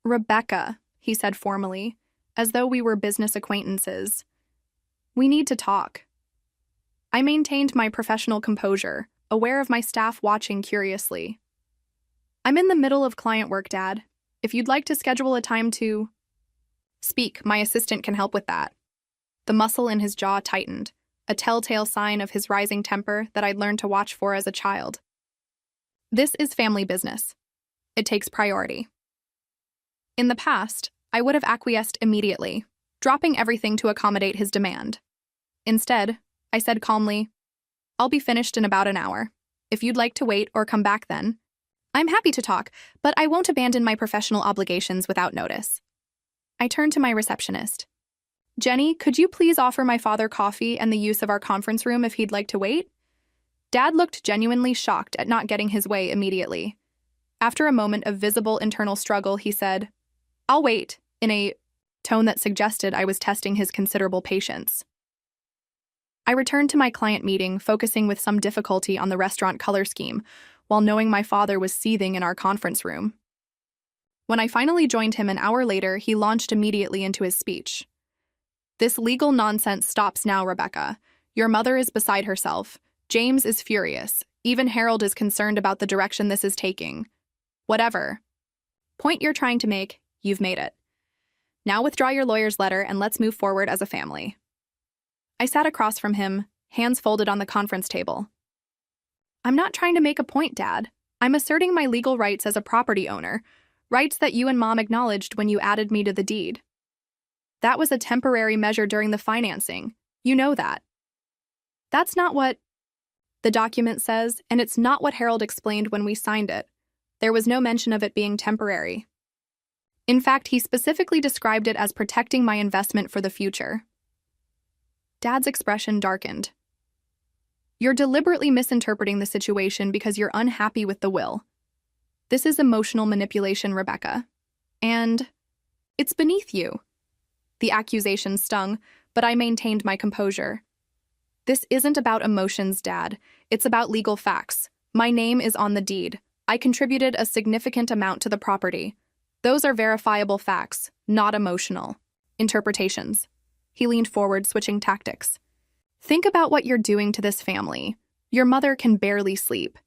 "Rebecca," he said formally, as though we were business acquaintances. "We need to talk." I maintained my professional composure, aware of my staff watching curiously. "I'm in the middle of client work, Dad. If you'd like to schedule a time to speak, my assistant can help with that." The muscle in his jaw tightened, a telltale sign of his rising temper that I'd learned to watch for as a child. This is family business. It takes priority. In the past, I would have acquiesced immediately, dropping everything to accommodate his demand. Instead, I said calmly, "I'll be finished in about an hour. If you'd like to wait or come back then, I'm happy to talk, but I won't abandon my professional obligations without notice." I turned to my receptionist. "Jenny, could you please offer my father coffee and the use of our conference room if he'd like to wait?" Dad looked genuinely shocked at not getting his way immediately. After a moment of visible internal struggle, he said, "I'll wait," in a tone that suggested I was testing his considerable patience. I returned to my client meeting, focusing with some difficulty on the restaurant color scheme, while knowing my father was seething in our conference room. When I finally joined him an hour later, he launched immediately into his speech. "This legal nonsense stops now, Rebecca. Your mother is beside herself. James is furious. Even Harold is concerned about the direction this is taking. Whatever point you're trying to make, you've made it. Now withdraw your lawyer's letter and let's move forward as a family. I sat across from him, hands folded on the conference table. I'm not trying to make a point, Dad. I'm asserting my legal rights as a property owner, rights that you and Mom acknowledged when you added me to the deed. That was a temporary measure during the financing. You know that. That's not what the document says, and it's not what Harold explained when we signed it. There was no mention of it being temporary. In fact, he specifically described it as protecting my investment for the future. Dad's expression darkened. You're deliberately misinterpreting the situation because you're unhappy with the will. This is emotional manipulation, Rebecca. And it's beneath you. The accusation stung, but I maintained my composure. This isn't about emotions, Dad. It's about legal facts. My name is on the deed. I contributed a significant amount to the property. Those are verifiable facts, not emotional interpretations. He leaned forward, switching tactics. Think about what you're doing to this family. Your mother can barely sleep.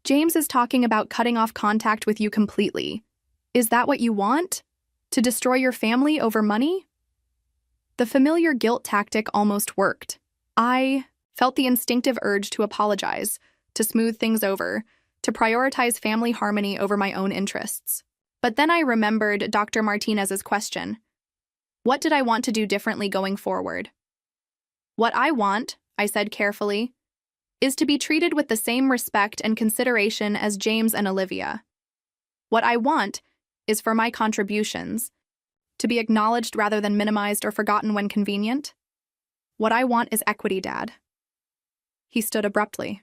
James is talking about cutting off contact with you completely. Is that what you want? To destroy your family over money? The familiar guilt tactic almost worked. I felt the instinctive urge to apologize, to smooth things over, to prioritize family harmony over my own interests. But then I remembered Dr. Martinez's question. What did I want to do differently going forward? What I want, I said carefully, is to be treated with the same respect and consideration as James and Olivia. What I want is for my contributions to be acknowledged rather than minimized or forgotten when convenient. What I want is equity, Dad. He stood abruptly.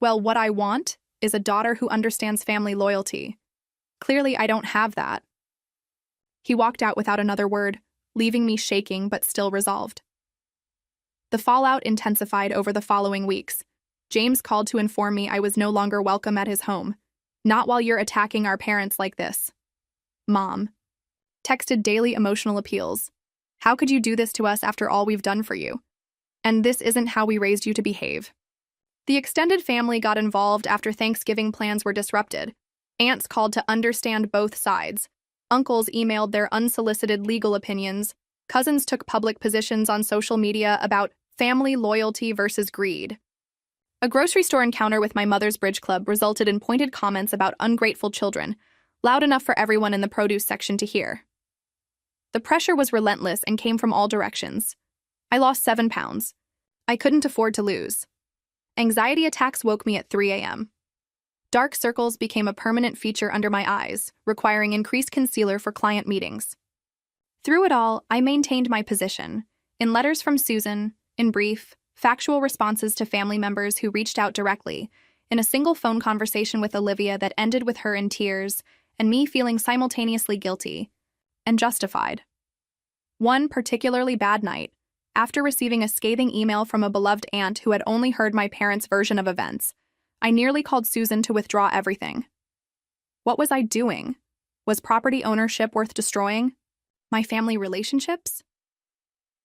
Well, what I want is a daughter who understands family loyalty. Clearly, I don't have that. He walked out without another word, leaving me shaking but still resolved. The fallout intensified over the following weeks. James called to inform me I was no longer welcome at his home. Not while you're attacking our parents like this. Mom. Texted daily emotional appeals. How could you do this to us after all we've done for you? And this isn't how we raised you to behave. The extended family got involved after Thanksgiving plans were disrupted. Aunts called to understand both sides. Uncles emailed their unsolicited legal opinions. Cousins took public positions on social media about family loyalty versus greed. A grocery store encounter with my mother's bridge club resulted in pointed comments about ungrateful children, loud enough for everyone in the produce section to hear. The pressure was relentless and came from all directions. I lost 7 pounds. I couldn't afford to lose. Anxiety attacks woke me at 3 a.m. Dark circles became a permanent feature under my eyes, requiring increased concealer for client meetings. Through it all, I maintained my position. In letters from Susan, in brief, factual responses to family members who reached out directly, in a single phone conversation with Olivia that ended with her in tears, and me feeling simultaneously guilty and justified. One particularly bad night, after receiving a scathing email from a beloved aunt who had only heard my parents' version of events, I nearly called Susan to withdraw everything. What was I doing? Was property ownership worth destroying? My family relationships?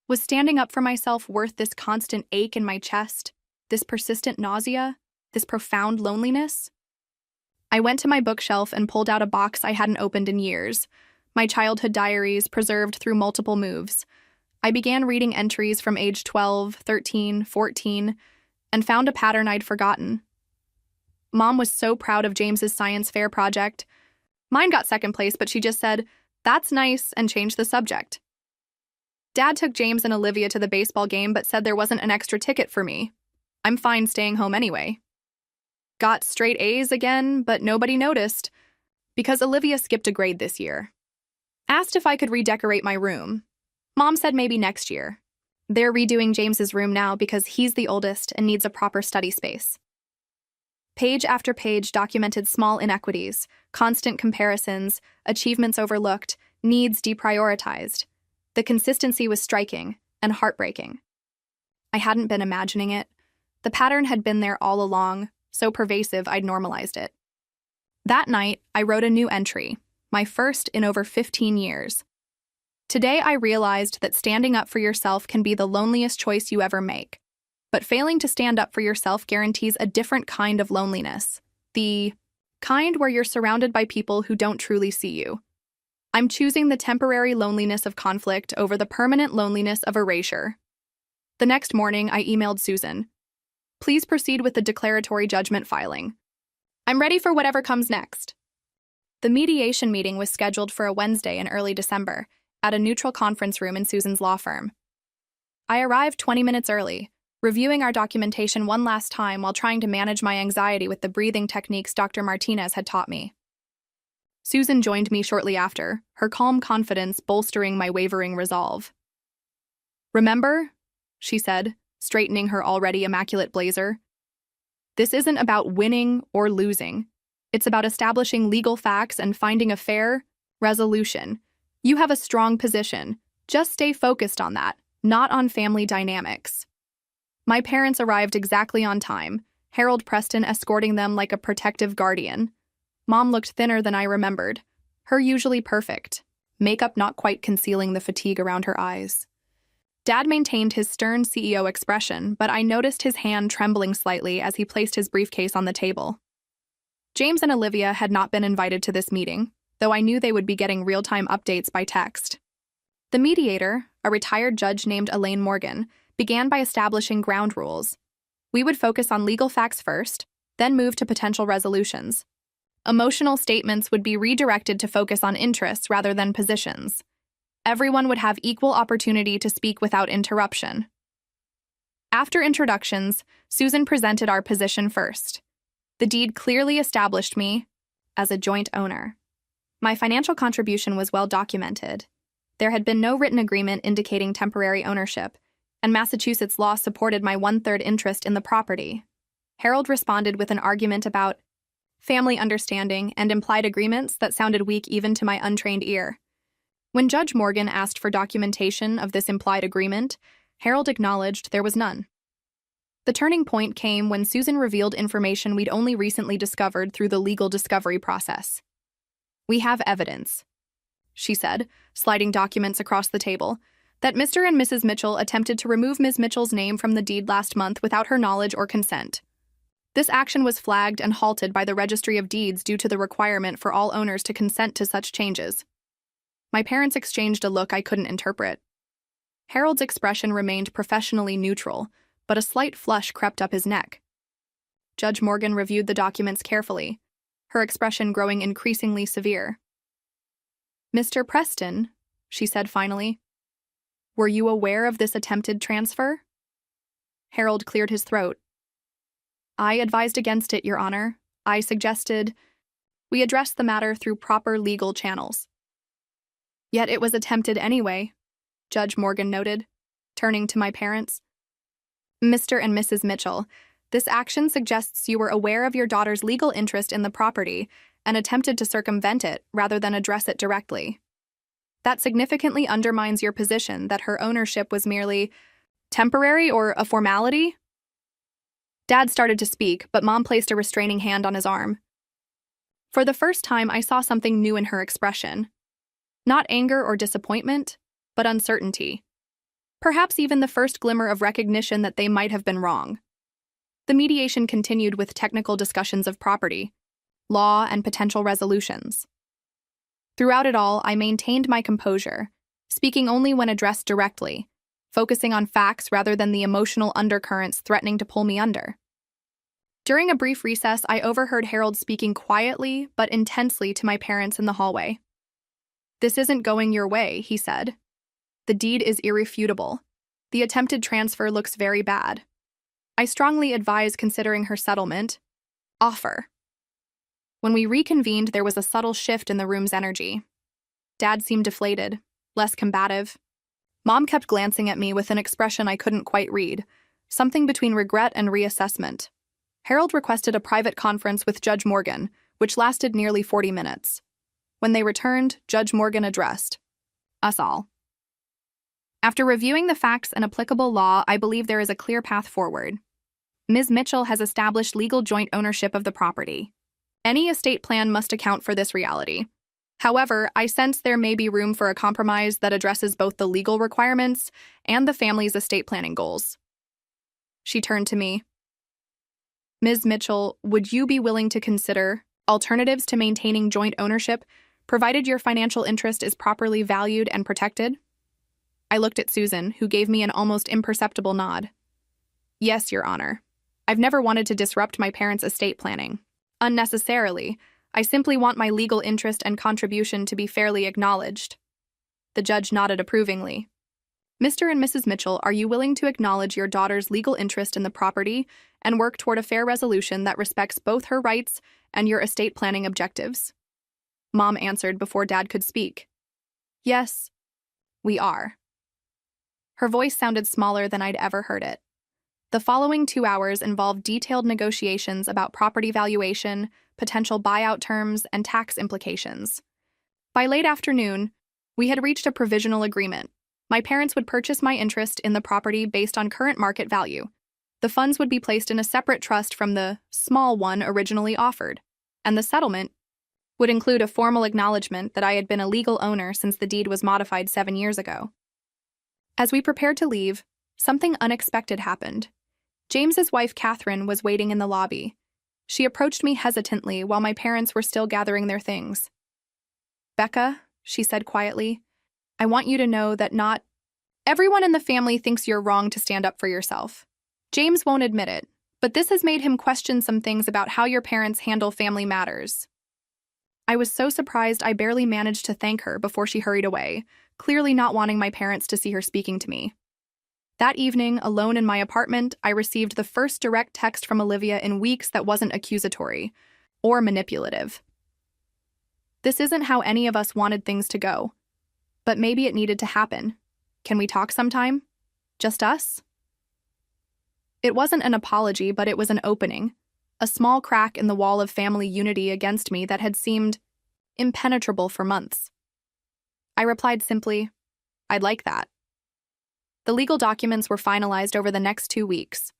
Was standing up for myself worth this constant ache in my chest, this persistent nausea, this profound loneliness? I went to my bookshelf and pulled out a box I hadn't opened in years, my childhood diaries preserved through multiple moves. I began reading entries from age 12, 13, 14, and found a pattern I'd forgotten. Mom was so proud of James's science fair project. Mine got second place, but she just said, "That's nice," and changed the subject. Dad took James and Olivia to the baseball game but said there wasn't an extra ticket for me. I'm fine staying home anyway. Got straight A's again, but nobody noticed, because Olivia skipped a grade this year. Asked if I could redecorate my room. Mom said maybe next year. They're redoing James's room now because he's the oldest and needs a proper study space. Page after page documented small inequities, constant comparisons, achievements overlooked, needs deprioritized. The consistency was striking and heartbreaking. I hadn't been imagining it. The pattern had been there all along, so pervasive I'd normalized it. That night, I wrote a new entry, my first in over 15 years. Today, I realized that standing up for yourself can be the loneliest choice you ever make. But failing to stand up for yourself guarantees a different kind of loneliness. The kind where you're surrounded by people who don't truly see you. I'm choosing the temporary loneliness of conflict over the permanent loneliness of erasure. The next morning, I emailed Susan. Please proceed with the declaratory judgment filing. I'm ready for whatever comes next. The mediation meeting was scheduled for a Wednesday in early December at a neutral conference room in Susan's law firm. I arrived 20 minutes early, reviewing our documentation one last time while trying to manage my anxiety with the breathing techniques Dr. Martinez had taught me. Susan joined me shortly after, her calm confidence bolstering my wavering resolve. Remember, she said, straightening her already immaculate blazer, this isn't about winning or losing. It's about establishing legal facts and finding a fair resolution. You have a strong position. Just stay focused on that, not on family dynamics. My parents arrived exactly on time, Harold Preston escorting them like a protective guardian. Mom looked thinner than I remembered, her usually perfect, makeup not quite concealing the fatigue around her eyes. Dad maintained his stern CEO expression, but I noticed his hand trembling slightly as he placed his briefcase on the table. James and Olivia had not been invited to this meeting, though I knew they would be getting real-time updates by text. The mediator, a retired judge named Elaine Morgan, began by establishing ground rules. We would focus on legal facts first, then move to potential resolutions. Emotional statements would be redirected to focus on interests rather than positions. Everyone would have equal opportunity to speak without interruption. After introductions, Susan presented our position first. The deed clearly established me as a joint owner. My financial contribution was well documented. There had been no written agreement indicating temporary ownership, and Massachusetts law supported my 1/3 interest in the property. Harold responded with an argument about family understanding and implied agreements that sounded weak even to my untrained ear. When Judge Morgan asked for documentation of this implied agreement, Harold acknowledged there was none. The turning point came when Susan revealed information we'd only recently discovered through the legal discovery process. We have evidence, she said, sliding documents across the table, that Mr. and Mrs. Mitchell attempted to remove Ms. Mitchell's name from the deed last month without her knowledge or consent. This action was flagged and halted by the Registry of Deeds due to the requirement for all owners to consent to such changes. My parents exchanged a look I couldn't interpret. Harold's expression remained professionally neutral, but a slight flush crept up his neck. Judge Morgan reviewed the documents carefully, her expression growing increasingly severe. Mr. Preston, she said finally, were you aware of this attempted transfer? Harold cleared his throat. I advised against it, Your Honor. I suggested we address the matter through proper legal channels. Yet it was attempted anyway, Judge Morgan noted, turning to my parents. Mr. and Mrs. Mitchell, this action suggests you were aware of your daughter's legal interest in the property and attempted to circumvent it rather than address it directly. That significantly undermines your position that her ownership was merely temporary or a formality. Dad started to speak, but Mom placed a restraining hand on his arm. For the first time, I saw something new in her expression. Not anger or disappointment, but uncertainty. Perhaps even the first glimmer of recognition that they might have been wrong. The mediation continued with technical discussions of property, law, and potential resolutions. Throughout it all, I maintained my composure, speaking only when addressed directly, focusing on facts rather than the emotional undercurrents threatening to pull me under. During a brief recess, I overheard Harold speaking quietly but intensely to my parents in the hallway. This isn't going your way, he said. The deed is irrefutable. The attempted transfer looks very bad. I strongly advise considering her settlement offer. When we reconvened, there was a subtle shift in the room's energy. Dad seemed deflated, less combative. Mom kept glancing at me with an expression I couldn't quite read, something between regret and reassessment. Harold requested a private conference with Judge Morgan, which lasted nearly 40 minutes. When they returned, Judge Morgan addressed us all. After reviewing the facts and applicable law, I believe there is a clear path forward. Ms. Mitchell has established legal joint ownership of the property. Any estate plan must account for this reality. However, I sense there may be room for a compromise that addresses both the legal requirements and the family's estate planning goals. She turned to me. Ms. Mitchell, would you be willing to consider alternatives to maintaining joint ownership, provided your financial interest is properly valued and protected? I looked at Susan, who gave me an almost imperceptible nod. Yes, Your Honor. I've never wanted to disrupt my parents' estate planning. Unnecessarily, I simply want my legal interest and contribution to be fairly acknowledged. The judge nodded approvingly. Mr. and Mrs. Mitchell, are you willing to acknowledge your daughter's legal interest in the property and work toward a fair resolution that respects both her rights and your estate planning objectives? Mom answered before Dad could speak. Yes, we are. Her voice sounded smaller than I'd ever heard it. The following 2 hours involved detailed negotiations about property valuation, potential buyout terms, and tax implications. By late afternoon, we had reached a provisional agreement. My parents would purchase my interest in the property based on current market value. The funds would be placed in a separate trust from the small one originally offered, and the settlement would include a formal acknowledgement that I had been a legal owner since the deed was modified 7 years ago. As we prepared to leave, something unexpected happened. James's wife, Catherine, was waiting in the lobby. She approached me hesitantly while my parents were still gathering their things. Becca, she said quietly, I want you to know that not everyone in the family thinks you're wrong to stand up for yourself. James won't admit it, but this has made him question some things about how your parents handle family matters. I was so surprised I barely managed to thank her before she hurried away, clearly not wanting my parents to see her speaking to me. That evening, alone in my apartment, I received the first direct text from Olivia in weeks that wasn't accusatory or manipulative. This isn't how any of us wanted things to go, but maybe it needed to happen. Can we talk sometime? Just us? It wasn't an apology, but it was an opening, a small crack in the wall of family unity against me that had seemed impenetrable for months. I replied simply, I'd like that. The legal documents were finalized over the next 2 weeks.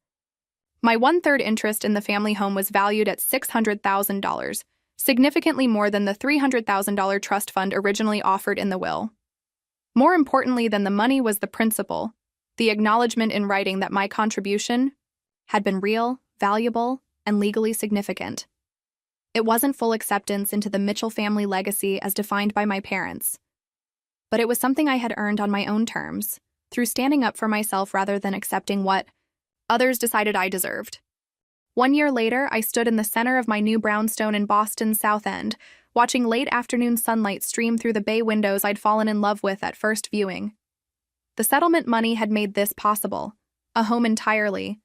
My 1/3 interest in the family home was valued at $600,000, significantly more than the $300,000 trust fund originally offered in the will. More importantly than the money was the principle, the acknowledgement in writing that my contribution had been real, valuable, and legally significant. It wasn't full acceptance into the Mitchell family legacy as defined by my parents, but it was something I had earned on my own terms, through standing up for myself rather than accepting what others decided I deserved. 1 year later, I stood in the center of my new brownstone in Boston's South End, watching late afternoon sunlight stream through the bay windows I'd fallen in love with at first viewing. The settlement money had made this possible, a home entirely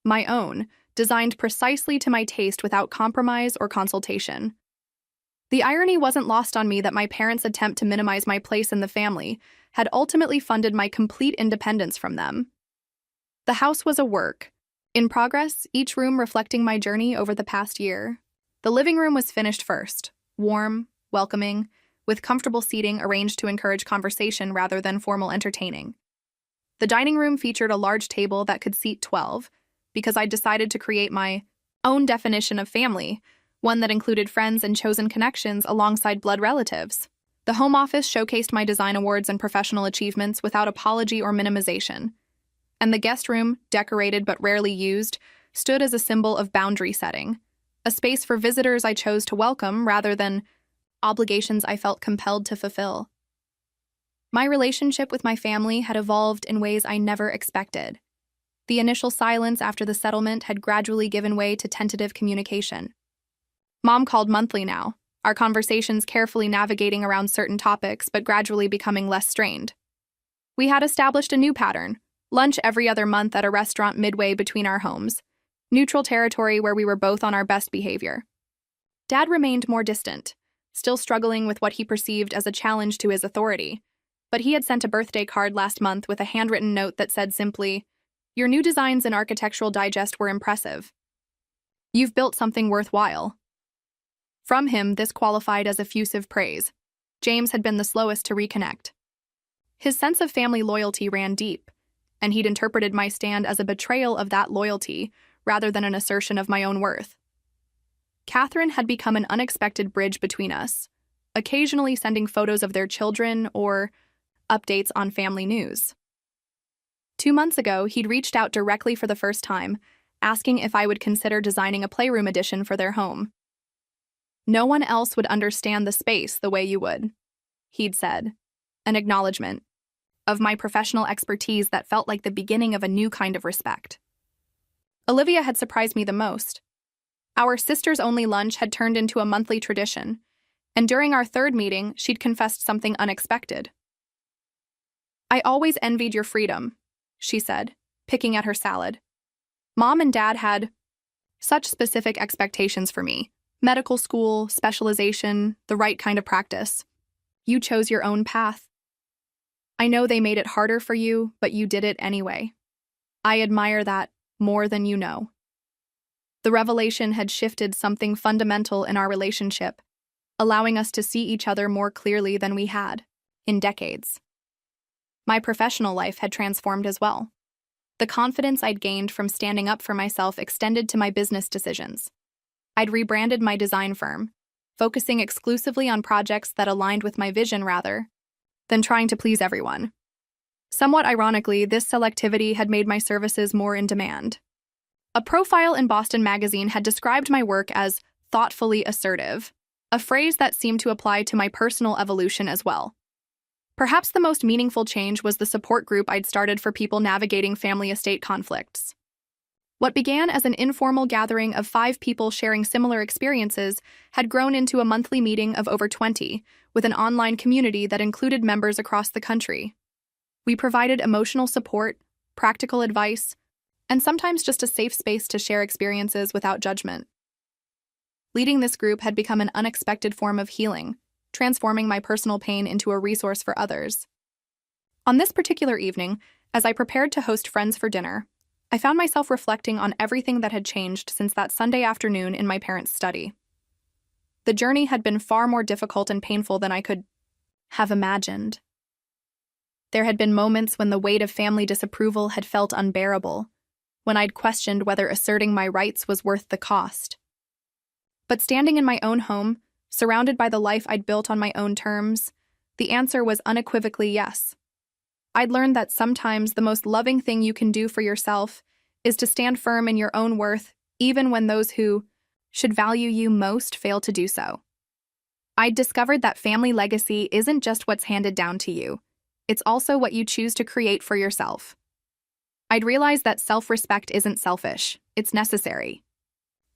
my own, designed precisely to my taste without compromise or consultation. The irony wasn't lost on me that my parents' attempt to minimize my place in the family had ultimately funded my complete independence from them. The house was a work in progress, each room reflecting my journey over the past year. The living room was finished first, warm, welcoming, with comfortable seating arranged to encourage conversation rather than formal entertaining. The dining room featured a large table that could seat 12, because I decided to create my own definition of family, one that included friends and chosen connections alongside blood relatives. The home office showcased my design awards and professional achievements without apology or minimization. And the guest room, decorated but rarely used, stood as a symbol of boundary setting, a space for visitors I chose to welcome rather than obligations I felt compelled to fulfill. My relationship with my family had evolved in ways I never expected. The initial silence after the settlement had gradually given way to tentative communication. Mom called monthly now, our conversations carefully navigating around certain topics but gradually becoming less strained. We had established a new pattern, lunch every other month at a restaurant midway between our homes, neutral territory where we were both on our best behavior. Dad remained more distant, still struggling with what he perceived as a challenge to his authority, but he had sent a birthday card last month with a handwritten note that said simply, "Your new designs in Architectural Digest were impressive. You've built something worthwhile." From him, this qualified as effusive praise. James had been the slowest to reconnect. His sense of family loyalty ran deep, and he'd interpreted my stand as a betrayal of that loyalty rather than an assertion of my own worth. Catherine had become an unexpected bridge between us, occasionally sending photos of their children or updates on family news. 2 months ago, he'd reached out directly for the first time, asking if I would consider designing a playroom addition for their home. No one else would understand the space the way you would, he'd said, an acknowledgement of my professional expertise that felt like the beginning of a new kind of respect. Olivia had surprised me the most. Our sisters-only lunch had turned into a monthly tradition, and during our third meeting, she'd confessed something unexpected. "I always envied your freedom," she said, picking at her salad. "Mom and Dad had such specific expectations for me. Medical school, specialization, the right kind of practice. You chose your own path. I know they made it harder for you, but you did it anyway. I admire that more than you know." The revelation had shifted something fundamental in our relationship, allowing us to see each other more clearly than we had in decades. My professional life had transformed as well. The confidence I'd gained from standing up for myself extended to my business decisions. I'd rebranded my design firm, focusing exclusively on projects that aligned with my vision rather than trying to please everyone. Somewhat ironically, this selectivity had made my services more in demand. A profile in Boston Magazine had described my work as thoughtfully assertive, a phrase that seemed to apply to my personal evolution as well. Perhaps the most meaningful change was the support group I'd started for people navigating family estate conflicts. What began as an informal gathering of 5 people sharing similar experiences had grown into a monthly meeting of over 20, with an online community that included members across the country. We provided emotional support, practical advice, and sometimes just a safe space to share experiences without judgment. Leading this group had become an unexpected form of healing, transforming my personal pain into a resource for others. On this particular evening, as I prepared to host friends for dinner, I found myself reflecting on everything that had changed since that Sunday afternoon in my parents' study. The journey had been far more difficult and painful than I could have imagined. There had been moments when the weight of family disapproval had felt unbearable, when I'd questioned whether asserting my rights was worth the cost. But standing in my own home, surrounded by the life I'd built on my own terms, the answer was unequivocally yes. I'd learned that sometimes the most loving thing you can do for yourself is to stand firm in your own worth, even when those who should value you most fail to do so. I'd discovered that family legacy isn't just what's handed down to you, it's also what you choose to create for yourself. I'd realized that self-respect isn't selfish, it's necessary.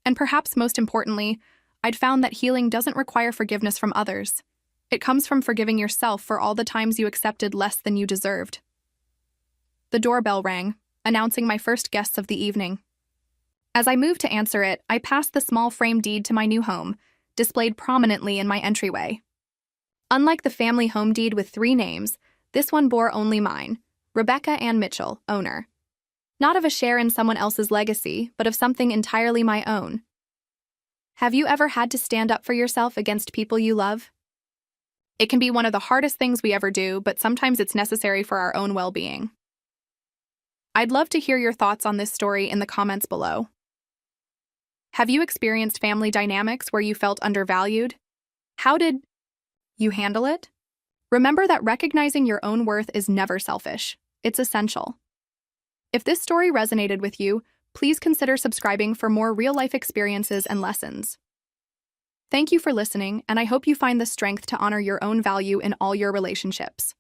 And perhaps most importantly, I'd found that healing doesn't require forgiveness from others. It comes from forgiving yourself for all the times you accepted less than you deserved. The doorbell rang, announcing my first guests of the evening. As I moved to answer it, I passed the small frame deed to my new home, displayed prominently in my entryway. Unlike the family home deed with 3 names, this one bore only mine, Rebecca Ann Mitchell, owner. Not of a share in someone else's legacy, but of something entirely my own. Have you ever had to stand up for yourself against people you love? It can be one of the hardest things we ever do, but sometimes it's necessary for our own well-being. I'd love to hear your thoughts on this story in the comments below. Have you experienced family dynamics where you felt undervalued? How did you handle it? Remember that recognizing your own worth is never selfish. It's essential. If this story resonated with you, please consider subscribing for more real-life experiences and lessons. Thank you for listening, and I hope you find the strength to honor your own value in all your relationships.